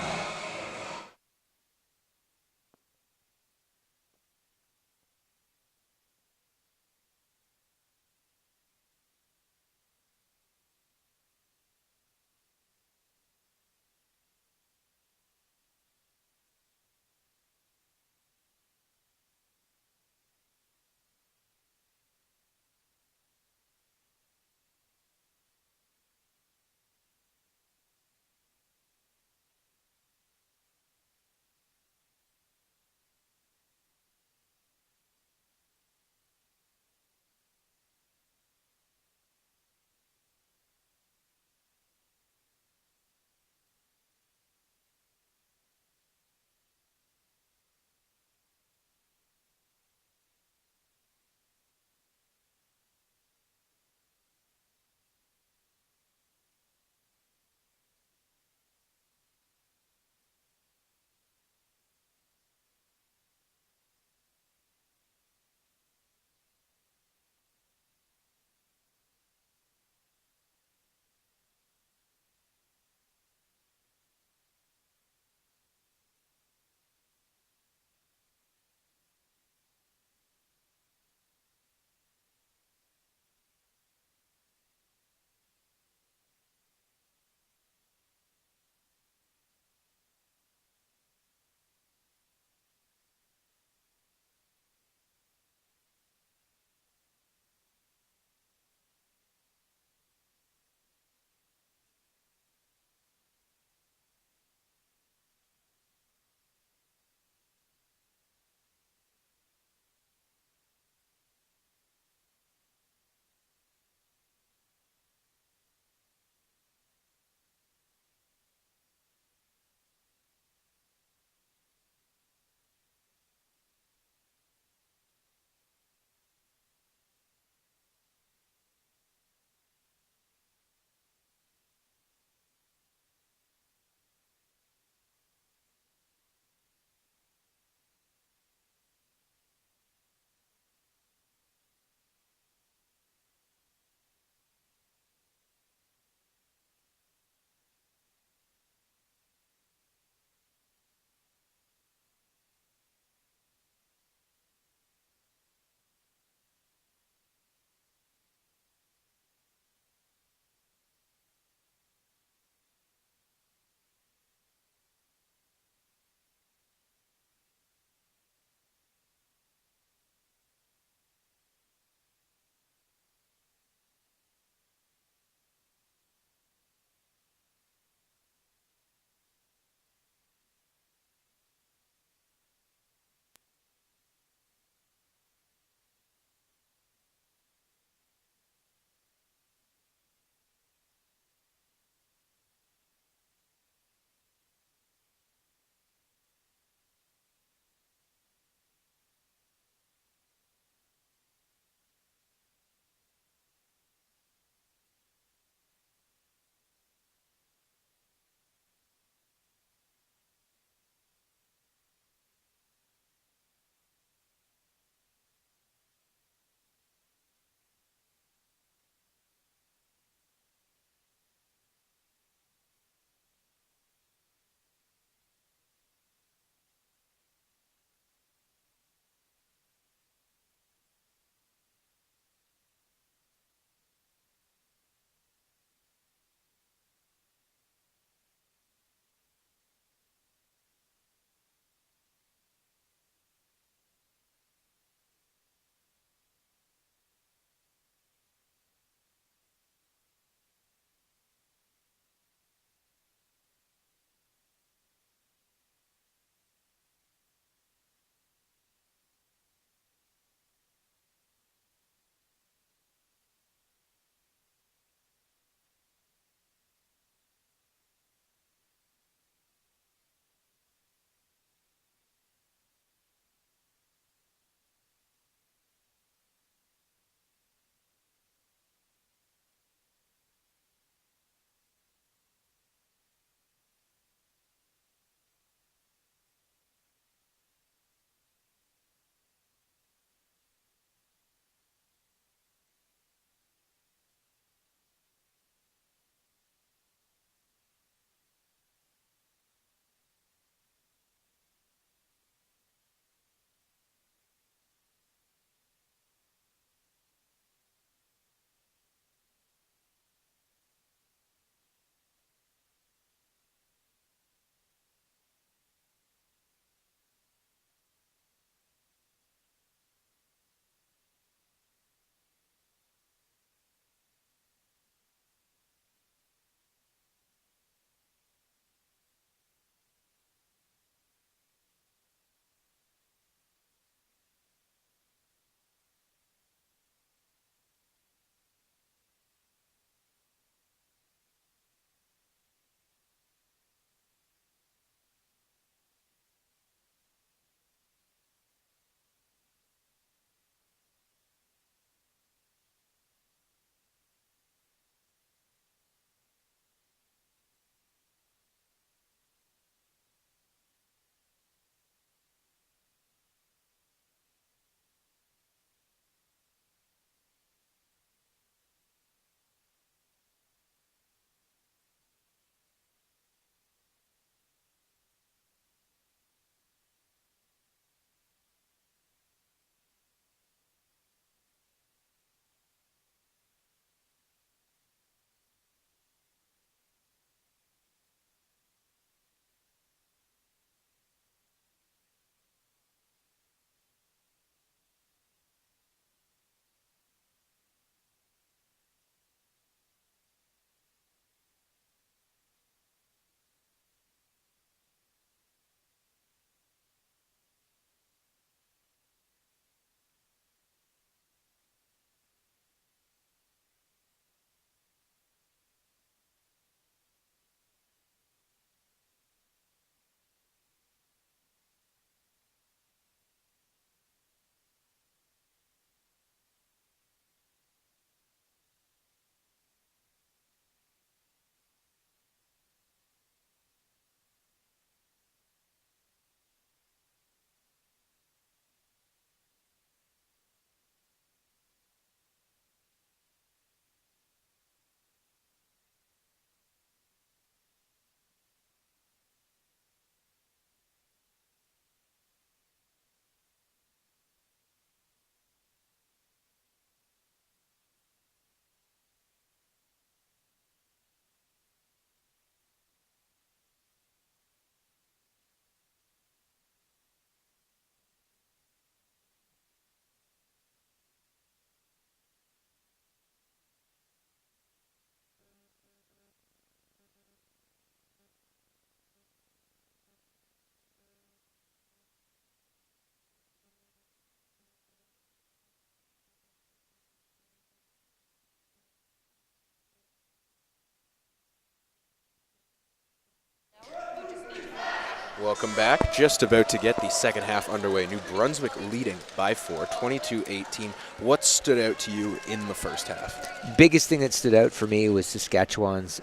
Welcome back. Just about to get the second half underway. New Brunswick leading by 4, 22-18. What stood out to you in the first half? Biggest thing that stood out for me was Saskatchewan's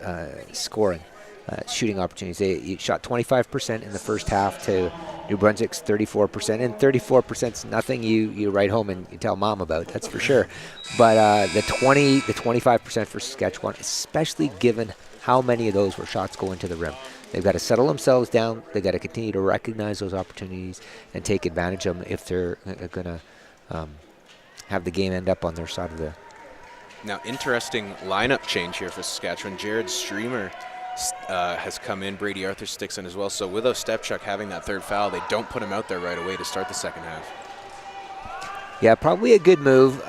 scoring, shooting opportunities. They shot 25% in the first half to New Brunswick's 34%, and 34% is nothing you write home and you tell mom about, that's for sure. But the 25% for Saskatchewan, especially given how many of those were shots going to the rim. They've got to settle themselves down. They've got to continue to recognize those opportunities and take advantage of them if they're going to have the game end up on their side of the. Now, interesting lineup change here for Saskatchewan. Jared Streamer has come in. Brady Arthur sticks in as well. So with Ostepchuk having that third foul, they don't put him out there right away to start the second half. Yeah, probably a good move.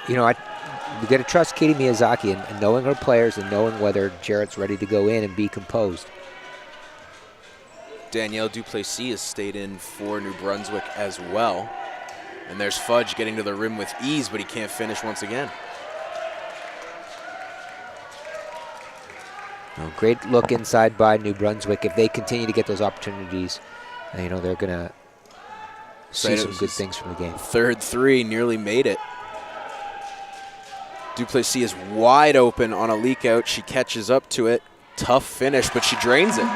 You know, we got to trust Katie Miyazaki and knowing her players and knowing whether Jarrett's ready to go in and be composed. Danielle Duplessis has stayed in for New Brunswick as well. And there's Fudge getting to the rim with ease, but he can't finish once again. Oh, great look inside by New Brunswick. If they continue to get those opportunities, they're going to see some good things from the game. Third three, nearly made it. Duplessis is wide open on a leak out. She catches up to it. Tough finish, but she drains it.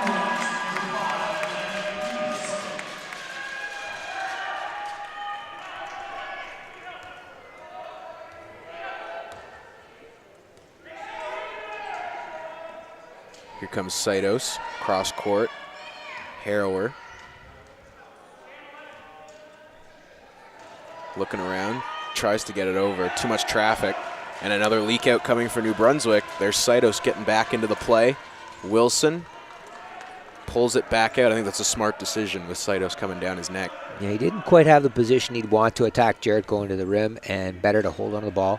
Here comes Saitos, cross court, Harrower. Looking around, tries to get it over, too much traffic. And another leak out coming for New Brunswick. There's Saitos getting back into the play. Wilson pulls it back out. I think that's a smart decision with Saitos coming down his neck. Yeah, he didn't quite have the position he'd want to attack Jarrett going to the rim, and better to hold on to the ball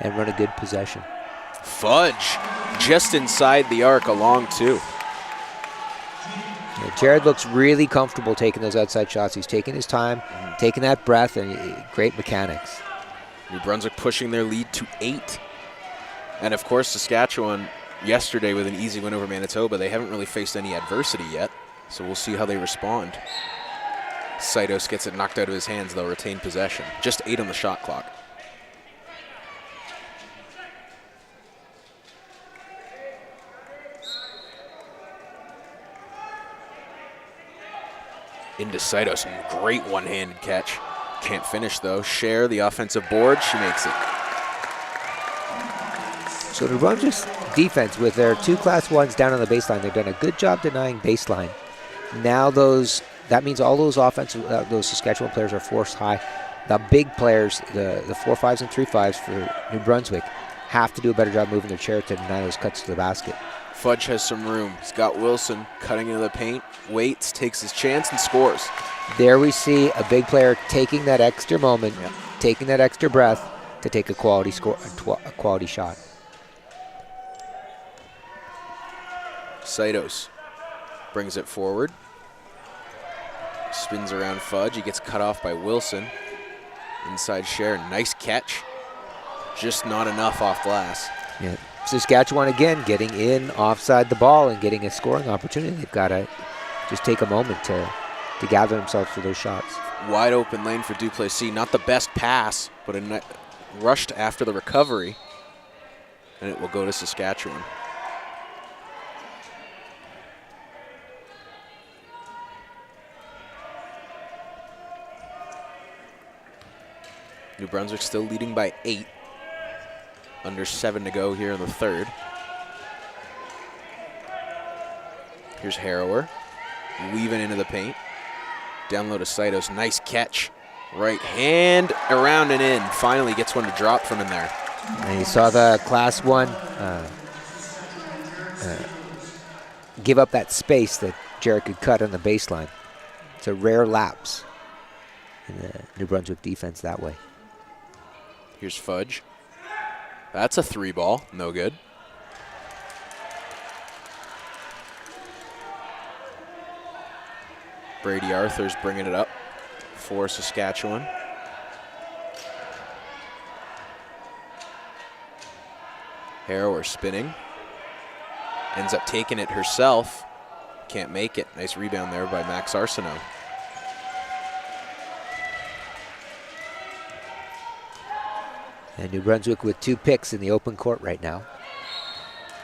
and run a good possession. Fudge just inside the arc, a long two. Yeah, Jared looks really comfortable taking those outside shots. He's taking his time, taking that breath, and great mechanics. New Brunswick pushing their lead to 8. And of course, Saskatchewan yesterday with an easy win over Manitoba. They haven't really faced any adversity yet, so we'll see how they respond. Saitos gets it knocked out of his hands. They'll retain possession. Just 8 on the shot clock. Into Saitos, great one-handed catch. Can't finish though. Cher, the offensive board, she makes it. So New Brunswick's defense with their 2 Class 1s down on the baseline, they've done a good job denying baseline. Now that means all those those Saskatchewan players are forced high. The big players, the 4-5s and 3-5s for New Brunswick, have to do a better job moving their chair to deny those cuts to the basket. Fudge has some room. He's got Wilson cutting into the paint, waits, takes his chance, and scores. There we see a big player taking that extra moment, taking that extra breath to take a quality shot. Saitos brings it forward. Spins around Fudge. He gets cut off by Wilson. Inside Cher, nice catch. Just not enough off glass. Yeah. Saskatchewan again getting in offside the ball and getting a scoring opportunity. They've got to just take a moment to gather themselves for those shots. Wide open lane for Duplessis. Not the best pass, but rushed after the recovery. And it will go to Saskatchewan. New Brunswick still leading by 8. Under 7 to go here in the third. Here's Harrower, weaving into the paint. Down low to Saitos, nice catch. Right hand, around and in. Finally gets one to drop from in there. And you saw the Class 1 give up that space that Jarrett could cut on the baseline. It's a rare lapse in the New Brunswick defense that way. Here's Fudge. That's a 3 ball, no good. Brady Arthur's bringing it up for Saskatchewan. Harrower spinning. Ends up taking it herself. can't make it. Nice rebound there by Max Arsenault. And New Brunswick with 2 picks in the open court right now.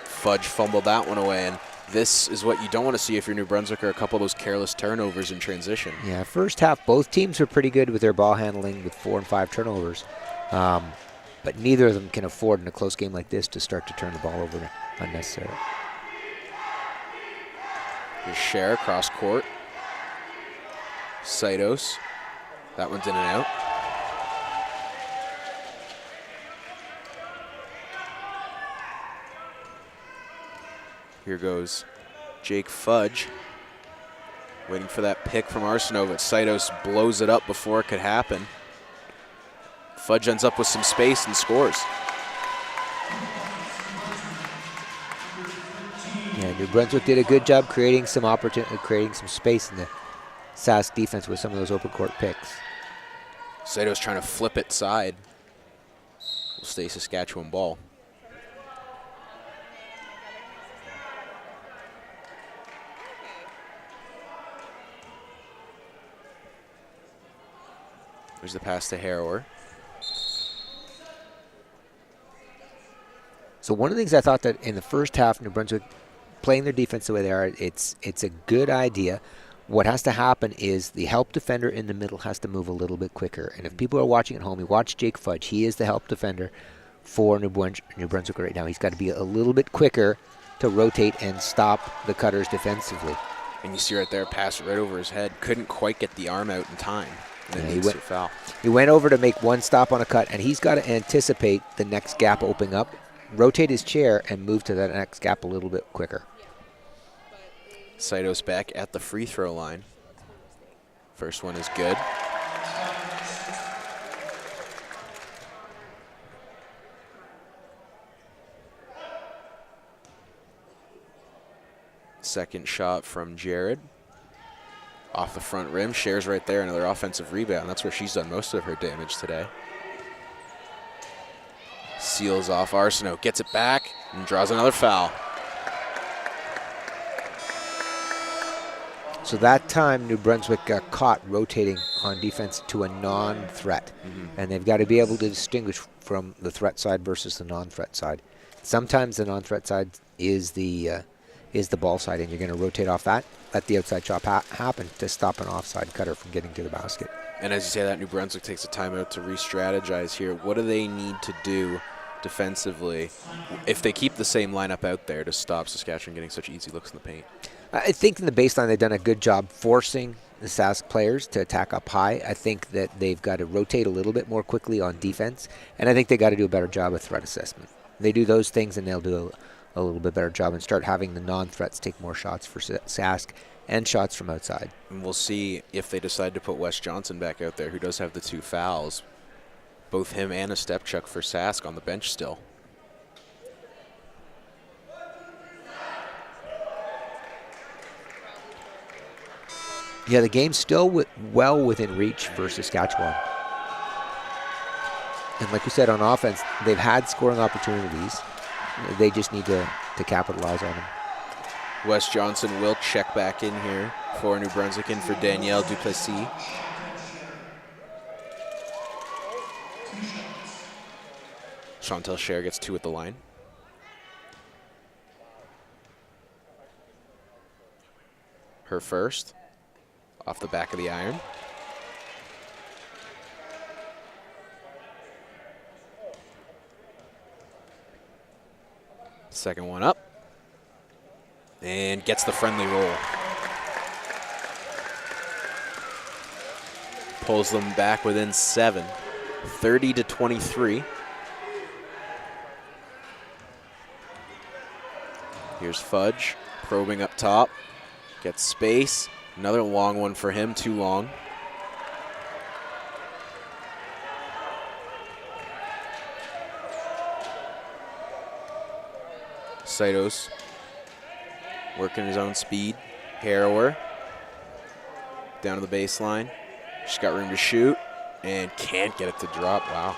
Fudge fumbled that one away, and this is what you don't want to see if you're New Brunswick, or a couple of those careless turnovers in transition. Yeah, first half, both teams are pretty good with their ball handling with 4 and 5 turnovers. But neither of them can afford in a close game like this to start to turn the ball over unnecessarily. Here's Cher across court. Saitos. That one's in and out. Here goes Jake Fudge. Waiting for that pick from Arsenault, but Saitos blows it up before it could happen. Fudge ends up with some space and scores. Yeah, New Brunswick did a good job creating some opportunity, creating some space in the Sask defense with some of those open court picks. Saitos trying to flip it side. Will stay Saskatchewan ball. There's the pass to Harrower. So one of the things I thought that in the first half, New Brunswick playing their defense the way they are, it's a good idea. What has to happen is the help defender in the middle has to move a little bit quicker. And if people are watching at home, you watch Jake Fudge. He is the help defender for New Brunswick right now. He's got to be a little bit quicker to rotate and stop the Cutters defensively. And you see right there, pass right over his head. Couldn't quite get the arm out in time. And Yeah, it leads to a foul. He went over to make one stop on a cut, and he's got to anticipate the next gap opening up, rotate his chair, and move to that next gap a little bit quicker. Saitos back at the free throw line. First one is good. Second shot from Jared. Off the front rim, Cher's right there, another offensive rebound. That's where she's done most of her damage today. Seals off Arsenault, gets it back, and draws another foul. So that time, New Brunswick got caught rotating on defense to a non-threat. And they've got to be able to distinguish from the threat side versus the non-threat side. Sometimes the non-threat side is the ball side, and you're going to rotate off that, let the outside chop happen to stop an offside cutter from getting to the basket. And as you say that, New Brunswick takes a timeout to re-strategize here. What do they need to do defensively if they keep the same lineup out there to stop Saskatchewan getting such easy looks in the paint? I think in the baseline they've done a good job forcing the Sask players to attack up high. I think that they've got to rotate a little bit more quickly on defense, and I think they got to do a better job of threat assessment. They do those things, and they'll do a little bit better job and start having the non-threats take more shots for Sask and shots from outside. And we'll see if they decide to put Wes Johnson back out there, who does have the 2 fouls. Both him and a Stepchuk for Sask on the bench still. Yeah, the game's still well within reach for Saskatchewan. And like we said, on offense, they've had scoring opportunities. They just need to capitalize on them. Wes Johnson will check back in here for New Brunswick, in for Danielle Duplessis. Chantel Cher gets 2 at the line. Her first, off the back of the iron. Second one up. And gets the friendly roll. Pulls them back within 7. 30-23. Here's Fudge probing up top. Gets space. Another long one for him, too long. Saitos working his own speed. Harrower down to the baseline. She's got room to shoot and can't get it to drop. Wow.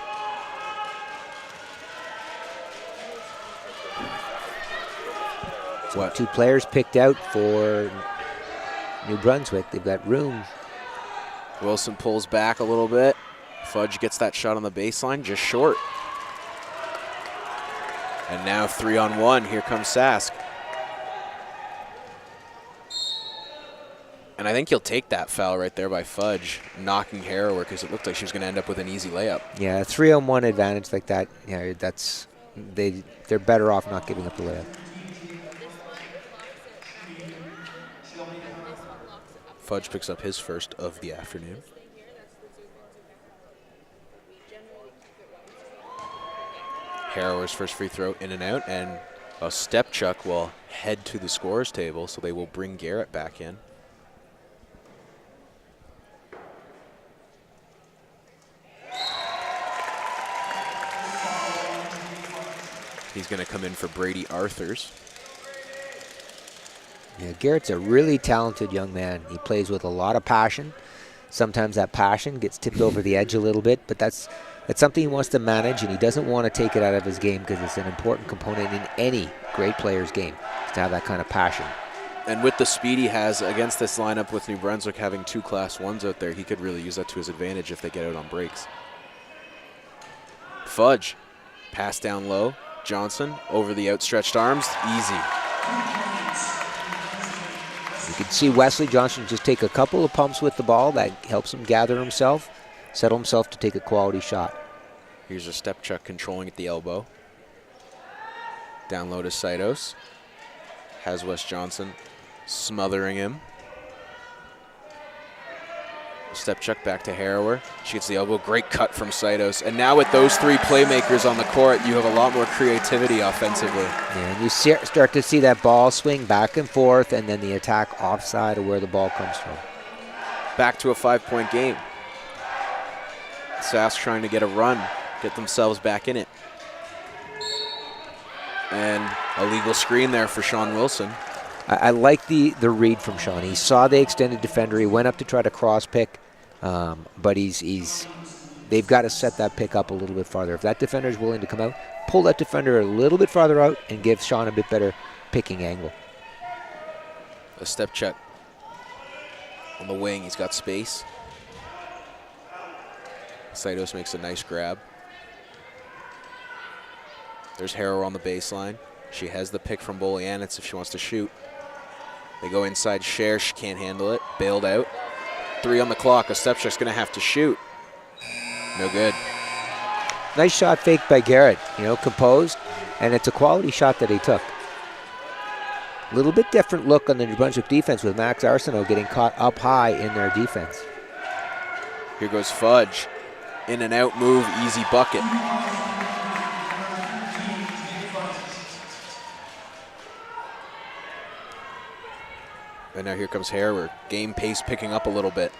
So 2 players picked out for New Brunswick. They've got room. Wilson pulls back a little bit. Fudge gets that shot on the baseline, just short. And now 3-on-1. Here comes Sask. And I think he'll take that foul right there by Fudge, knocking Harrower, because it looked like she was going to end up with an easy layup. Yeah, 3-on-1 advantage like that. Yeah, they're better off not giving up the layup. Fudge picks up his first of the afternoon. Harrower's first free throw in and out, and a step chuck will head to the scorer's table, so they will bring Garrett back in. He's going to come in for Brady Arthurs. Yeah, Garrett's a really talented young man. He plays with a lot of passion. Sometimes that passion gets tipped over the edge a little bit, but that's something he wants to manage, and he doesn't want to take it out of his game because it's an important component in any great player's game, is to have that kind of passion. And with the speed he has against this lineup with New Brunswick having 2 Class 1s out there, he could really use that to his advantage if they get out on breaks. Fudge, pass down low. Johnson over the outstretched arms, easy. You can see Wesley Johnson just take a couple of pumps with the ball. That helps him gather himself, settle himself to take a quality shot. Here's a step chuck controlling at the elbow. Down low to Saidos. Has Wes Johnson smothering him. Step chuck back to Harrower. She gets the elbow. Great cut from Saidos. And now with those 3 playmakers on the court, you have a lot more creativity offensively. Yeah, and you start to see that ball swing back and forth, and then the attack offside of where the ball comes from. Back to a 5-point game. Sask trying to get a run, get themselves back in it. And a legal screen there for Sean Wilson. I like the read from Sean. He saw the extended defender. He went up to try to cross pick, but they've got to set that pick up a little bit farther. If that defender is willing to come out, pull that defender a little bit farther out and give Sean a bit better picking angle. A step check on the wing. He's got space. Saidos makes a nice grab. There's Harrow on the baseline. She has the pick from Bolianitz if she wants to shoot. They go inside Cher. She can't handle it. Bailed out. 3 on the clock. A step check's going to have to shoot. No good. Nice shot fake by Garrett. Composed, and it's a quality shot that he took. A little bit different look on the New Brunswick defense with Max Arsenault getting caught up high in their defense. Here goes Fudge. In and out move, easy bucket. And now here comes Harrower. Game pace picking up a little bit.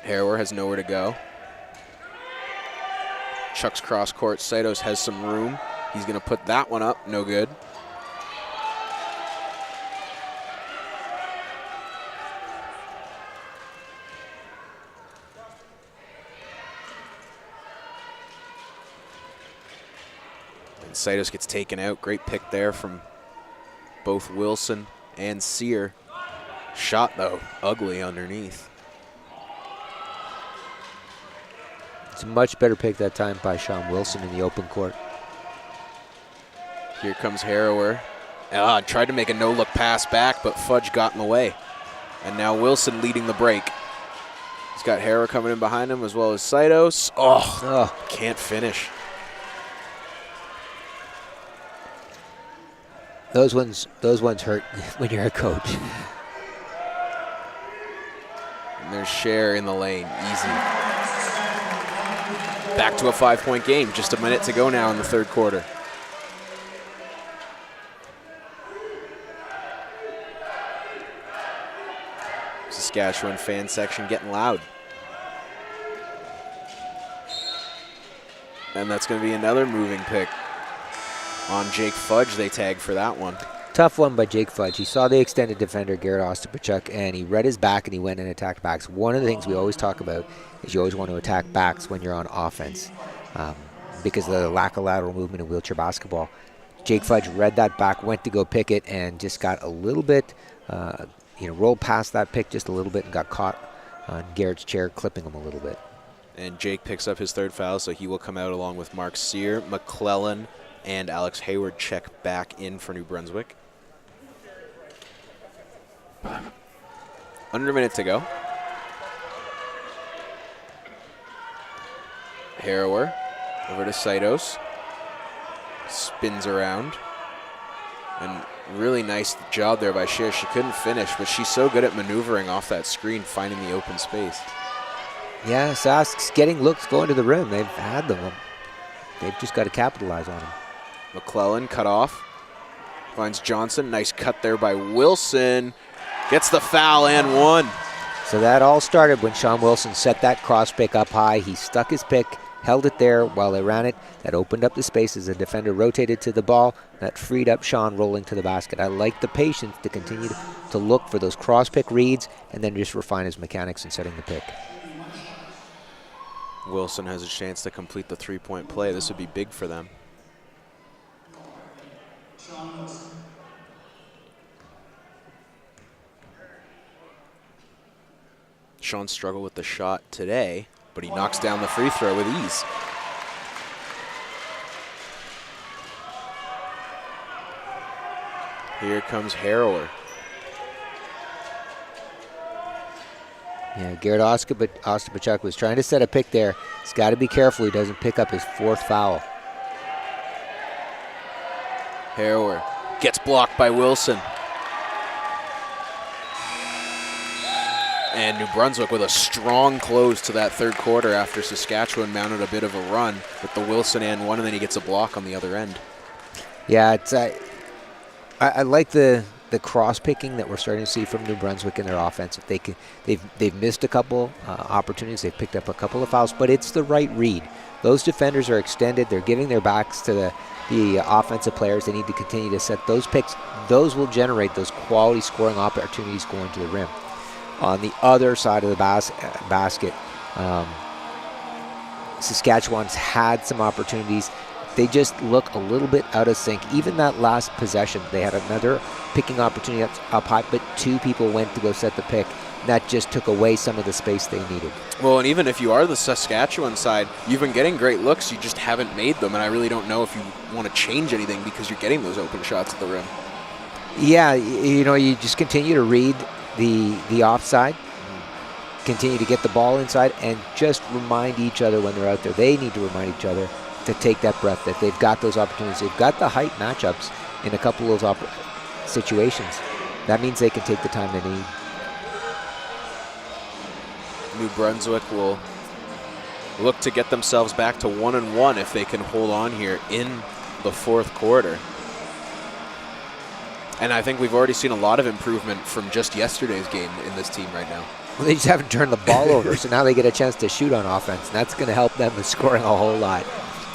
Harrower has nowhere to go. Chucks cross court. Saidos has some room. He's going to put that one up. No good. Saidos gets taken out. Great pick there from both Wilson and Sear. Shot, though, ugly underneath. It's a much better pick that time by Sean Wilson in the open court. Here comes Harrower. Tried to make a no-look pass back, but Fudge got in the way. And now Wilson leading the break. He's got Harrower coming in behind him as well as Saidos. Can't finish. Those ones hurt when you're a coach. And there's Cher in the lane, easy. Back to a 5-point game, just a minute to go now in the third quarter. Saskatchewan fan section getting loud. And that's going to be another moving pick. On Jake Fudge, they tag for that one. Tough one by Jake Fudge. He saw the extended defender, Garrett Ostapachuk, and he read his back and he went and attacked backs. One of the things we always talk about is you always want to attack backs when you're on offense because of the lack of lateral movement in wheelchair basketball. Jake Fudge read that back, went to go pick it, and just got a little bit, rolled past that pick just a little bit and got caught on Garrett's chair, clipping him a little bit. And Jake picks up his third foul, so he will come out along with Mark Sear, McClellan, and Alex Hayward check back in for New Brunswick. Under a minute to go. Harrower over to Saitos. Spins around. And really nice job there by Shear. She couldn't finish, but she's so good at maneuvering off that screen, finding the open space. Yeah, Sask's getting looks going to the rim. They've had them. They've just got to capitalize on them. McClellan cut off. Finds Johnson. Nice cut there by Wilson. Gets the foul and one. So that all started when Sean Wilson set that cross pick up high. He stuck his pick, held it there while they ran it. That opened up the space as the defender rotated to the ball. That freed up Sean rolling to the basket. I like the patience to continue to look for those cross pick reads and then just refine his mechanics in setting the pick. Wilson has a chance to complete the three-point play. This would be big for them. Sean struggled with the shot today, but he knocks down the free throw with ease. Here comes Harrower. Yeah, Garrett Ostapachuk was trying to set a pick there. He's got to be careful he doesn't pick up his fourth foul. Harrower gets blocked by Wilson. And New Brunswick with a strong close to that third quarter after Saskatchewan mounted a bit of a run with the Wilson and one, and then he gets a block on the other end. Yeah, it's I like the cross picking that we're starting to see from New Brunswick in their offense. They've missed a couple opportunities. They've picked up a couple of fouls, but it's the right read. Those defenders are extended. They're giving their backs to the offensive players. They need to continue to set those picks. Those will generate those quality scoring opportunities going to the rim. On the other side of the basket, Saskatchewan's had some opportunities. They just look a little bit out of sync. Even that last possession, they had another picking opportunity up high, but two people went to go set the pick. That just took away some of the space they needed. Well, and even if you are the Saskatchewan side, you've been getting great looks, you just haven't made them, and I really don't know if you want to change anything because you're getting those open shots at the rim. Yeah, you just continue to read the offside, continue to get the ball inside, and just remind each other when they're out there. They need to remind each other to take that breath, that they've got those opportunities. They've got the height matchups in a couple of those situations. That means they can take the time they need. New Brunswick will look to get themselves back to 1-1 if they can hold on here in the fourth quarter. And I think we've already seen a lot of improvement from just yesterday's game in this team right now. Well, they just haven't turned the ball over, so now they get a chance to shoot on offense, and that's going to help them with scoring a whole lot.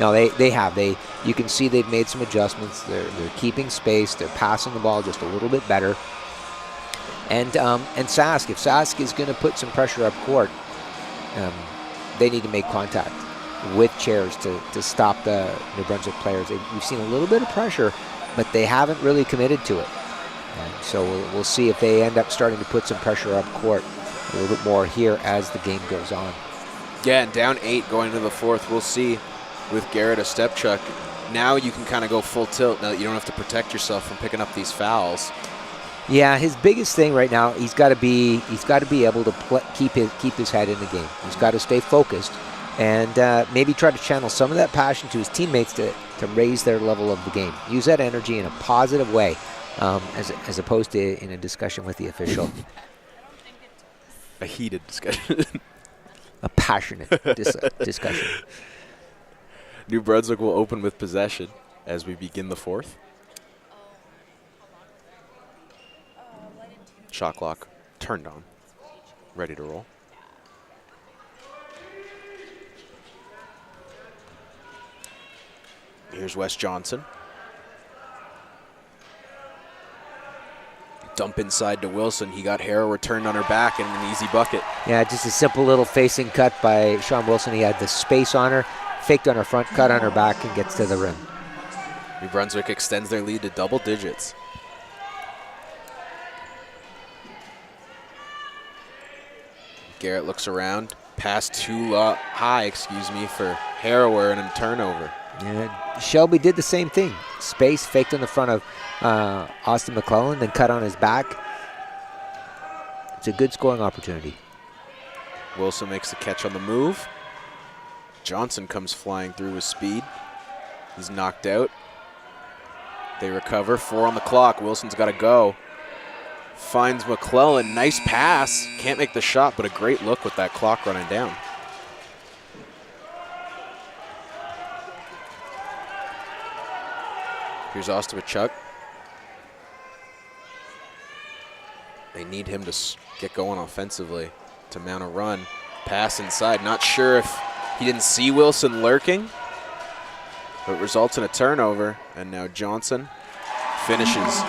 No, they have. You can see they've made some adjustments. They're keeping space. They're passing the ball just a little bit better. And Sask, if Sask is going to put some pressure up court, they need to make contact with chairs to stop the New Brunswick players. We've seen a little bit of pressure, but they haven't really committed to it. And so we'll see if they end up starting to put some pressure up court a little bit more here as the game goes on. Yeah, and down 8 going into the fourth. We'll see with Garrett Ostapachuk. Now you can kind of go full tilt now that you don't have to protect yourself from picking up these fouls. Yeah, his biggest thing right now, he's got to be able to keep his head in the game. He's got to stay focused and maybe try to channel some of that passion to his teammates to raise their level of the game. Use that energy in a positive way, as opposed to in a discussion with the official. A heated discussion. A passionate discussion. New Brunswick will open with possession as we begin the fourth. Shot clock turned on. Ready to roll. Here's Wes Johnson. Dump inside to Wilson. He got Harrow turned on her back and an easy bucket. Yeah, just a simple little facing cut by Sean Wilson. He had the space on her, faked on her front, cut on her back, and gets to the rim. New Brunswick extends their lead to double digits. Garrett looks around. Pass too high, for Harrower and a turnover. Yeah, Shelby did the same thing. Space, faked on the front of Austin McClellan, then cut on his back. It's a good scoring opportunity. Wilson makes the catch on the move. Johnson comes flying through with speed. He's knocked out. They recover, 4 on the clock. Wilson's got to go. Finds McClellan, nice pass. Can't make the shot, but a great look with that clock running down. Here's Ostapachuk. They need him to get going offensively to mount a run. Pass inside. Not sure if he didn't see Wilson lurking, but it results in a turnover. And now Johnson finishes.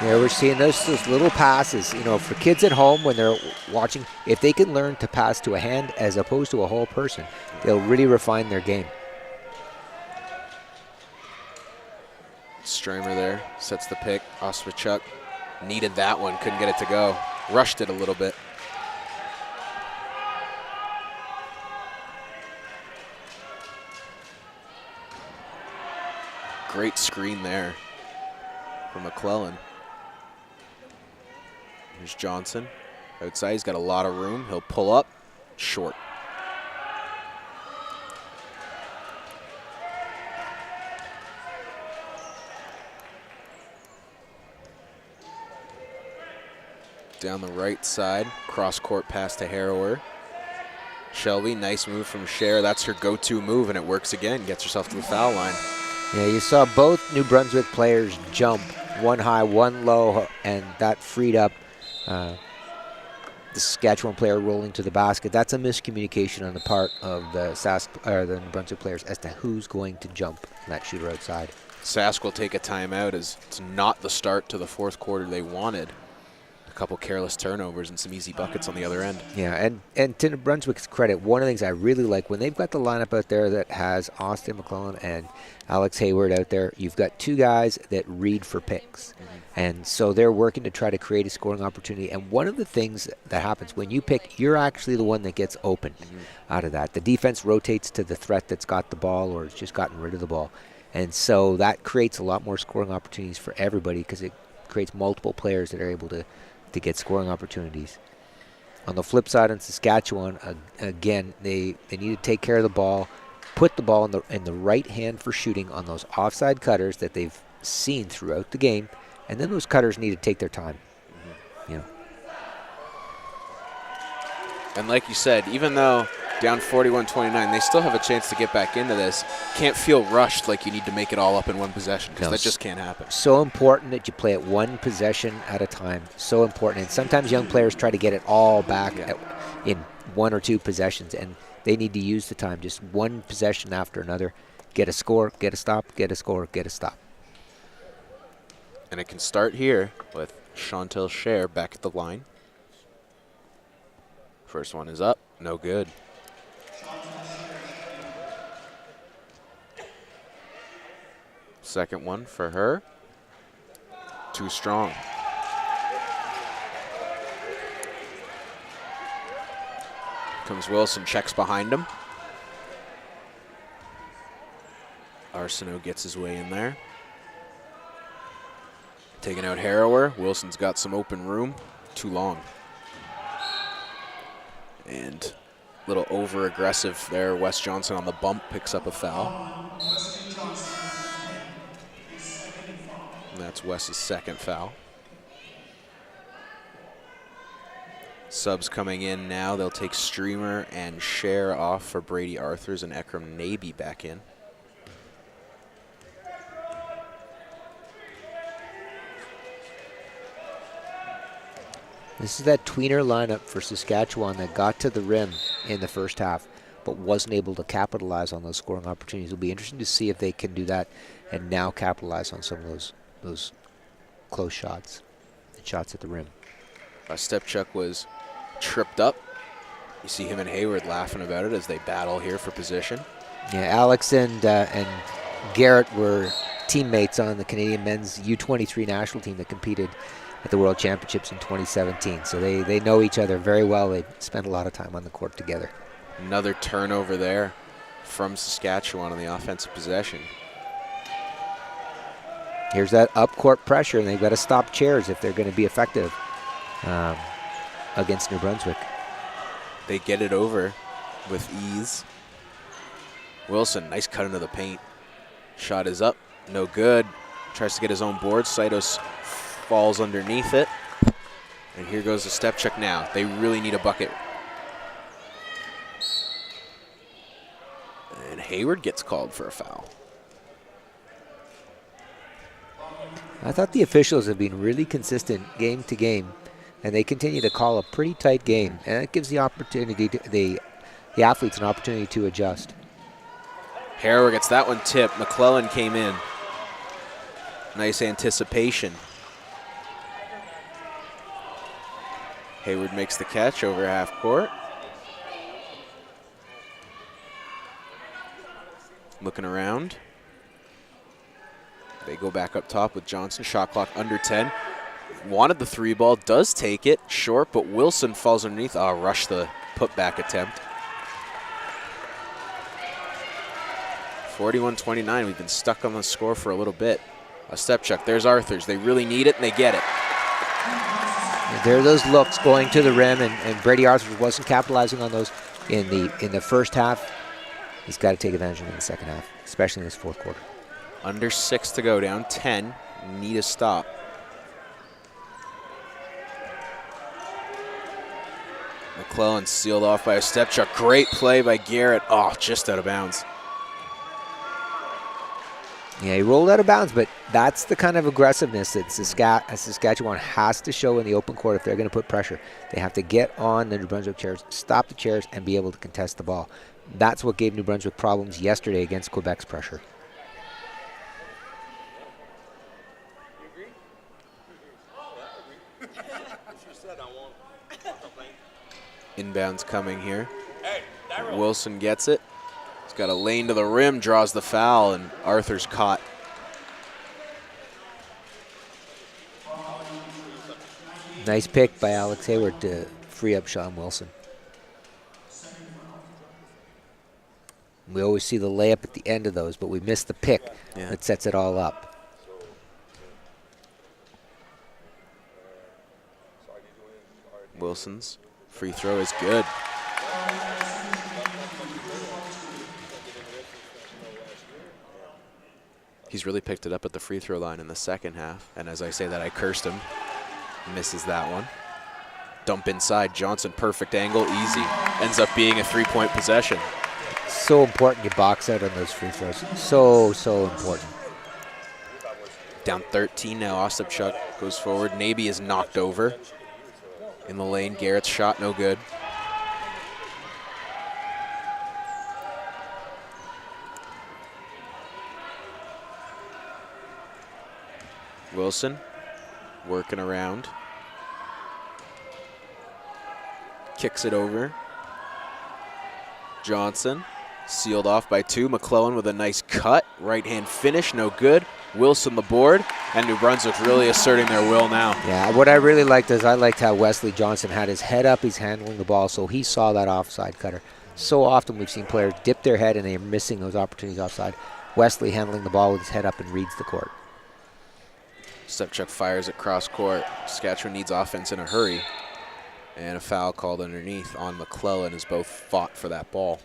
Yeah, we're seeing those little passes, for kids at home when they're watching. If they can learn to pass to a hand as opposed to a whole person, they'll really refine their game. Stramer there, sets the pick. Ostapachuk needed that one, couldn't get it to go. Rushed it a little bit. Great screen there from McClellan. Here's Johnson. Outside, he's got a lot of room. He'll pull up, short. Down the right side, cross-court pass to Harrower. Shelby, nice move from Cher. That's her go-to move, and it works again. Gets herself to the foul line. Yeah, you saw both New Brunswick players jump, one high, one low, and that freed up the Saskatchewan player rolling to the basket. That's a miscommunication on the part of the New Brunswick players as to who's going to jump that shooter outside. Sask will take a timeout as it's not the start to the fourth quarter they wanted. A couple careless turnovers and some easy buckets on the other end. Yeah, and to New Brunswick's credit, one of the things I really like, when they've got the lineup out there that has Austin McClellan and Alex Hayward out there, you've got two guys that read for picks. And so they're working to try to create a scoring opportunity. And one of the things that happens when you pick, you're actually the one that gets open out of that. The defense rotates to the threat that's got the ball or has just gotten rid of the ball. And so that creates a lot more scoring opportunities for everybody because it creates multiple players that are able to get scoring opportunities. On the flip side, in Saskatchewan, again, they need to take care of the ball, put the ball in the right hand for shooting on those offside cutters that they've seen throughout the game, and then those cutters need to take their time. And like you said, even though down 41-29, they still have a chance to get back into this. Can't feel rushed like you need to make it all up in one possession because that just can't happen. So important that you play it one possession at a time. So important. And sometimes young players try to get it all back in one or two possessions, and they need to use the time. Just one possession after another. Get a score, get a stop, get a score, get a stop. And it can start here with Chantel Cher back at the line. First one is up, no good. Second one for her, too strong. Comes Wilson, checks behind him. Arsenault gets his way in there. Taking out Harrower. Wilson's got some open room, too long. And a little over-aggressive there. Wes Johnson on the bump picks up a foul. And that's Wes's second foul. Subs coming in now. They'll take Streamer and Cher off for Brady Arthurs and Ekram Naby back in. This is that tweener lineup for Saskatchewan that got to the rim in the first half but wasn't able to capitalize on those scoring opportunities. It'll be interesting to see if they can do that and now capitalize on some of those close shots and shots at the rim. Stepchuk was tripped up. You see him and Hayward laughing about it as they battle here for position. Yeah, Alex and Garrett were teammates on the Canadian men's U23 national team that competed at the World Championships in 2017. So they know each other very well. They spent a lot of time on the court together. Another turnover there from Saskatchewan on the offensive possession. Here's that up-court pressure, and they've got to stop chairs if they're going to be effective against New Brunswick. They get it over with ease. Wilson, nice cut into the paint. Shot is up, no good. Tries to get his own board. Saitos falls underneath it. And here goes the step check now. They really need a bucket. And Hayward gets called for a foul. I thought the officials have been really consistent game to game, and they continue to call a pretty tight game, and it gives the opportunity to the athletes an opportunity to adjust. Harrower gets that one tipped. McClellan came in. Nice anticipation. Hayward makes the catch over half court. Looking around. They go back up top with Johnson. Shot clock under 10. Wanted the three ball. Does take it. Short, but Wilson falls underneath. Rush the putback attempt. 41-29. We've been stuck on the score for a little bit. A step check. There's Arthurs. They really need it, and they get it. There are those looks going to the rim, and Brady Arthurs wasn't capitalizing on those in the first half. He's got to take advantage of it in the second half, especially in this fourth quarter. Under 6 to go, down 10. Need a stop. McClellan sealed off by a step check. Great play by Garrett. Just out of bounds. Yeah, he rolled out of bounds, but that's the kind of aggressiveness that Saskatchewan has to show in the open court if they're going to put pressure. They have to get on the New Brunswick chairs, stop the chairs, and be able to contest the ball. That's what gave New Brunswick problems yesterday against Quebec's pressure. Inbounds coming here. Wilson gets it. He's got a lane to the rim, draws the foul, and Arthur's caught. Nice pick by Alex Hayward to free up Sean Wilson. We always see the layup at the end of those, but we missed the pick that sets it all up. Wilson's free throw is good. He's really picked it up at the free throw line in the second half. And as I say that, I cursed him. Misses that one. Dump inside. Johnson, perfect angle, easy. Ends up being a three-point possession. So important you box out on those free throws. So important. Down 13 now. Ostapchuk goes forward. Naby is knocked over in the lane. Garrett's shot, no good. Wilson working around. Kicks it over. Johnson sealed off by 2. McClellan with a nice cut. Right hand finish, no good. Wilson the board, and New Brunswick really asserting their will now. Yeah, what I really liked is I liked how Wesley Johnson had his head up. He's handling the ball, so he saw that offside cutter. So often we've seen players dip their head and they're missing those opportunities offside. Wesley handling the ball with his head up and reads the court. Stepchuk fires it cross court. Saskatchewan needs offense in a hurry. And a foul called underneath on McClellan as both fought for that ball.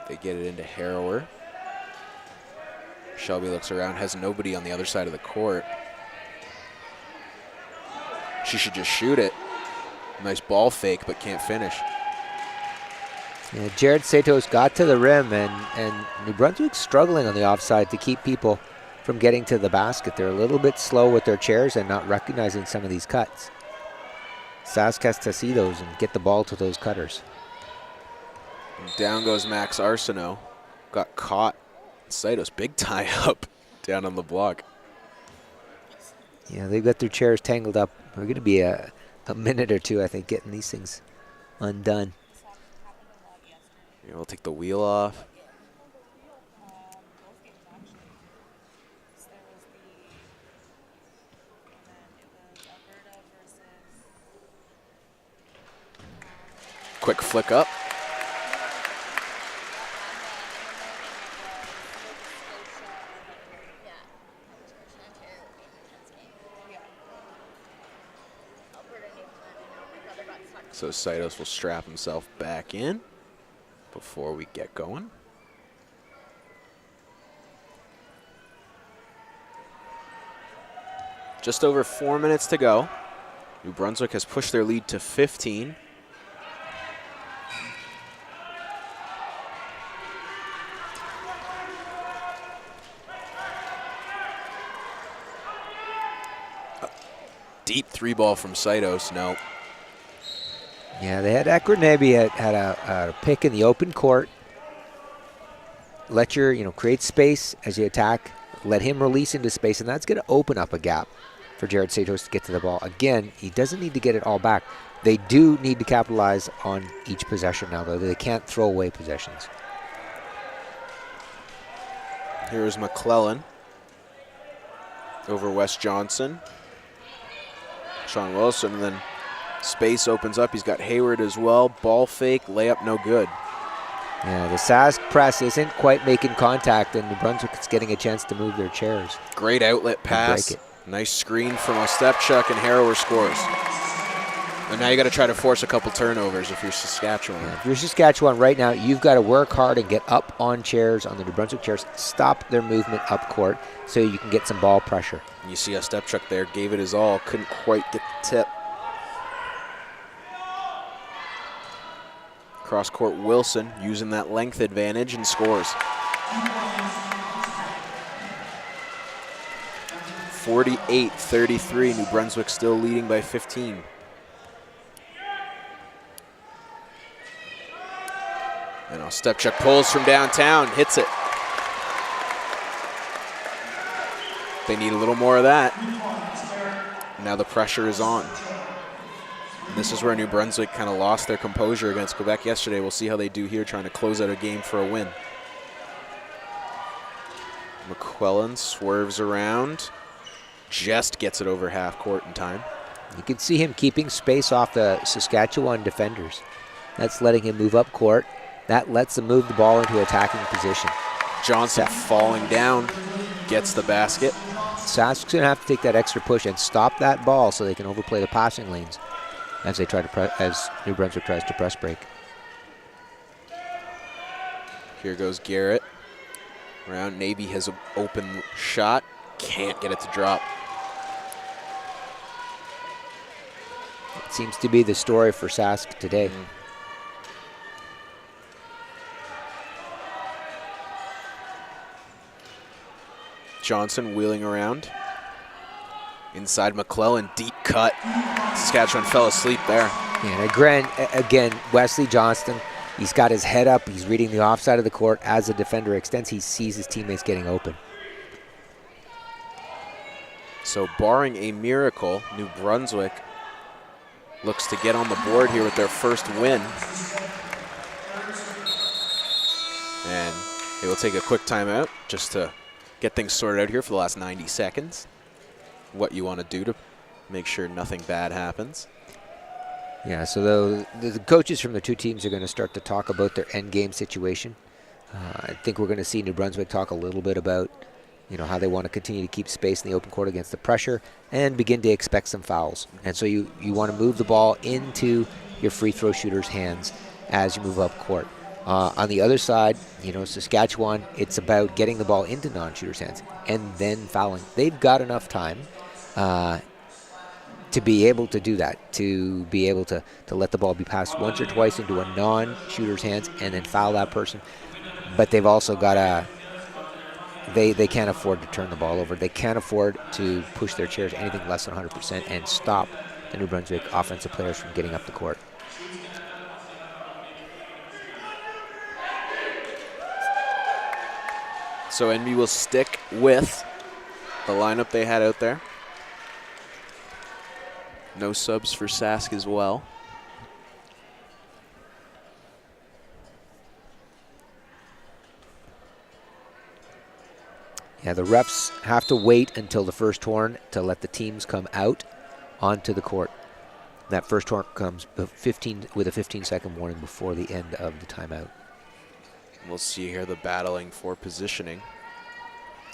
They get it into Harrower. Shelby looks around, has nobody on the other side of the court. She should just shoot it. Nice ball fake, but can't finish. Yeah, Jared Satos got to the rim, and New Brunswick's struggling on the offside to keep people from getting to the basket. They're a little bit slow with their chairs and not recognizing some of these cuts. Sask has to see those and get the ball to those cutters. And down goes Max Arsenault. Got caught. Saitos, big tie up down on the block. Yeah, they've got their chairs tangled up. We're going to be a minute or two, I think, getting these things undone. Yeah, we'll take the wheel off. Quick flick up. So Saitos will strap himself back in before we get going. Just over 4 minutes to go. New Brunswick has pushed their lead to 15. Deep three ball from Saitos, no. Yeah, they had Equernebi had a pick in the open court. Let your, create space as you attack. Let him release into space, and that's going to open up a gap for Jared Saitos to get to the ball. Again, he doesn't need to get it all back. They do need to capitalize on each possession now, though. They can't throw away possessions. Here's McClellan over Wes Johnson. Sean Wilson, and then space opens up. He's got Hayward as well. Ball fake, layup no good. Yeah, the Sask press isn't quite making contact, and New Brunswick is getting a chance to move their chairs. Great outlet pass. Nice screen from Ostapchuk, and Harrower scores. And now you got to try to force a couple turnovers if you're Saskatchewan. Yeah, if you're Saskatchewan right now, you've got to work hard and get up on chairs, on the New Brunswick chairs. Stop their movement up court so you can get some ball pressure. You see Ostapchuk there, gave it his all, couldn't quite get the tip. Cross court Wilson using that length advantage and scores. 48-33, New Brunswick still leading by 15. And Ostapchuk pulls from downtown, hits it. They need a little more of that. Now the pressure is on. And this is where New Brunswick kind of lost their composure against Quebec yesterday. We'll see how they do here, trying to close out a game for a win. McClellan swerves around, just gets it over half court in time. You can see him keeping space off the Saskatchewan defenders. That's letting him move up court. That lets them move the ball into attacking position. Johnson falling down, gets the basket. Sask's going to have to take that extra push and stop that ball so they can overplay the passing lanes as they try to as New Brunswick tries to press break. Here goes Garrett. Around Navy has an open shot, can't get it to drop. It seems to be the story for Sask today. Johnson wheeling around. Inside McClellan, deep cut. Saskatchewan fell asleep there. And again, Wesley Johnston, he's got his head up. He's reading the offside of the court. As the defender extends, he sees his teammates getting open. So barring a miracle, New Brunswick looks to get on the board here with their first win. And they will take a quick timeout just to get things sorted out here for the last 90 seconds. What you want to do to make sure nothing bad happens. Yeah, so the coaches from the two teams are going to start to talk about their end game situation. I think we're going to see New Brunswick talk a little bit about, how they want to continue to keep space in the open court against the pressure and begin to expect some fouls. And so you want to move the ball into your free throw shooters' hands as you move up court. On the other side, Saskatchewan, it's about getting the ball into non-shooters' hands and then fouling. They've got enough time to be able to do that, to be able to let the ball be passed once or twice into a non-shooter's hands and then foul that person. But they've also got to, they can't afford to turn the ball over. They can't afford to push their chairs anything less than 100% and stop the New Brunswick offensive players from getting up the court. So NB will stick with the lineup they had out there. No subs for Sask as well. Yeah, the refs have to wait until the first horn to let the teams come out onto the court. That first horn comes with a 15-second warning before the end of the timeout. We'll see here the battling for positioning.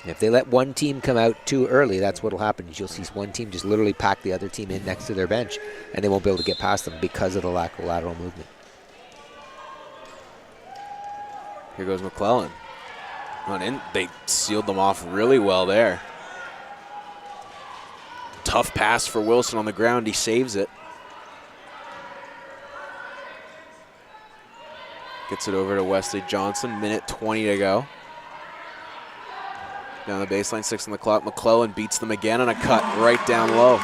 If they let one team come out too early, that's what will happen. You'll see one team just literally pack the other team in next to their bench, and they won't be able to get past them because of the lack of lateral movement. Here goes McClellan. On in, they sealed them off really well there. Tough pass for Wilson on the ground. He saves it. Gets it over to Wesley Johnson. Minute 20 to go. Down the baseline, 6 on the clock. McClellan beats them again on a cut right down low.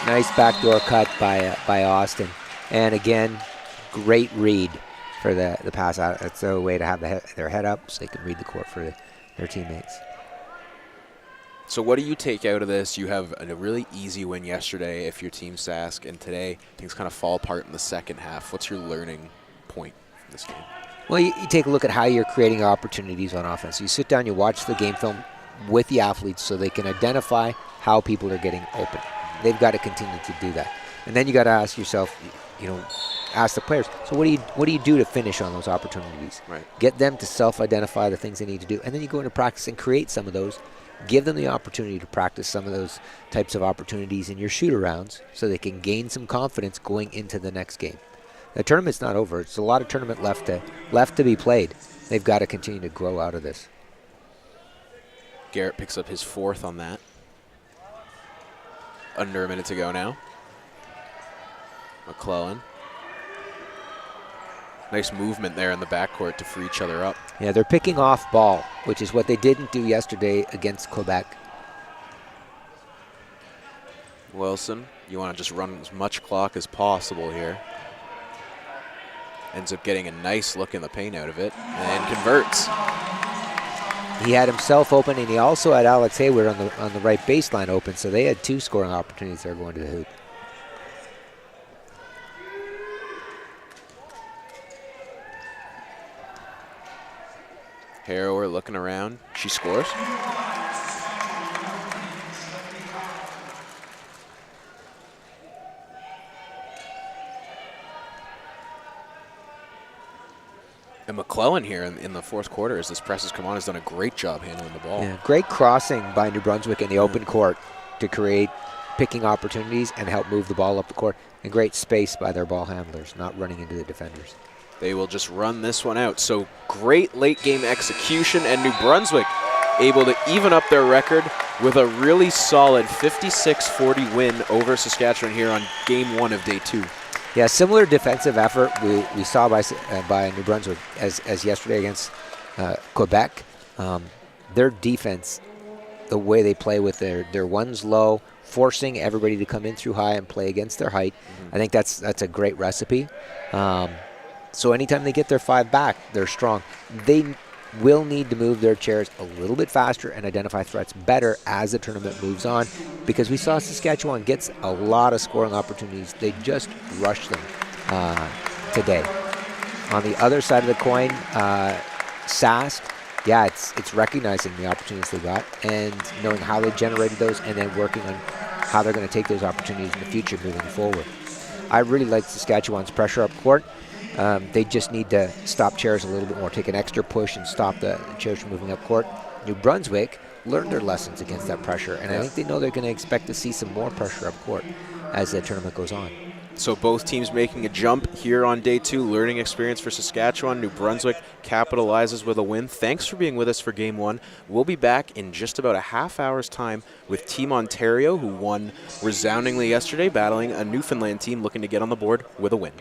Nice backdoor cut by Austin. And again, great read for the pass out. It's a way to have their head up so they can read the court for their teammates. So what do you take out of this? You have a really easy win yesterday if your team Sask, and today things kind of fall apart in the second half. What's your learning point from this game? Well, you take a look at how you're creating opportunities on offense. You sit down, you watch the game film with the athletes so they can identify how people are getting open. They've got to continue to do that. And then you got to ask yourself, ask the players, so what do you do to finish on those opportunities? Right. Get them to self-identify the things they need to do, and then you go into practice and create some of those. Give them the opportunity to practice some of those types of opportunities in your shoot-arounds so they can gain some confidence going into the next game. The tournament's not over. It's a lot of tournament left to be played. They've got to continue to grow out of this. Garrett picks up his 4th on that. Under a minute to go now. McClellan. Nice movement there in the backcourt to free each other up. Yeah, they're picking off ball, which is what they didn't do yesterday against Quebec. Wilson, you want to just run as much clock as possible here. Ends up getting a nice look in the paint out of it and converts. He had himself open, and he also had Alex Hayward on the right baseline open, so they had 2 scoring opportunities there going to the hoop. Harrower looking around. She scores. And McClellan here in the 4th quarter, as this press has come on, has done a great job handling the ball. Yeah, great crossing by New Brunswick in the open court to create picking opportunities and help move the ball up the court. And great space by their ball handlers, not running into the defenders. They will just run this one out. So great late game execution, and New Brunswick able to even up their record with a really solid 56-40 win over Saskatchewan here on game 1 of day 2. Yeah, similar defensive effort we saw by New Brunswick as yesterday against Quebec. Their defense, the way they play with their ones low, forcing everybody to come in through high and play against their height. I think that's a great recipe. So anytime they get their 5 back, they're strong. They will need to move their chairs a little bit faster and identify threats better as the tournament moves on, because we saw Saskatchewan gets a lot of scoring opportunities. They just rushed them today. On the other side of the coin, Sask, yeah, it's recognizing the opportunities they got and knowing how they generated those and then working on how they're going to take those opportunities in the future moving forward. I really like Saskatchewan's pressure up court. They just need to stop chairs a little bit more, take an extra push and stop the chairs from moving up court. New Brunswick learned their lessons against that pressure, and I think they know they're going to expect to see some more pressure up court as the tournament goes on. So both teams making a jump here on day 2, learning experience for Saskatchewan. New Brunswick capitalizes with a win. Thanks for being with us for game 1. We'll be back in just about a half hour's time with Team Ontario, who won resoundingly yesterday, battling a Newfoundland team looking to get on the board with a win.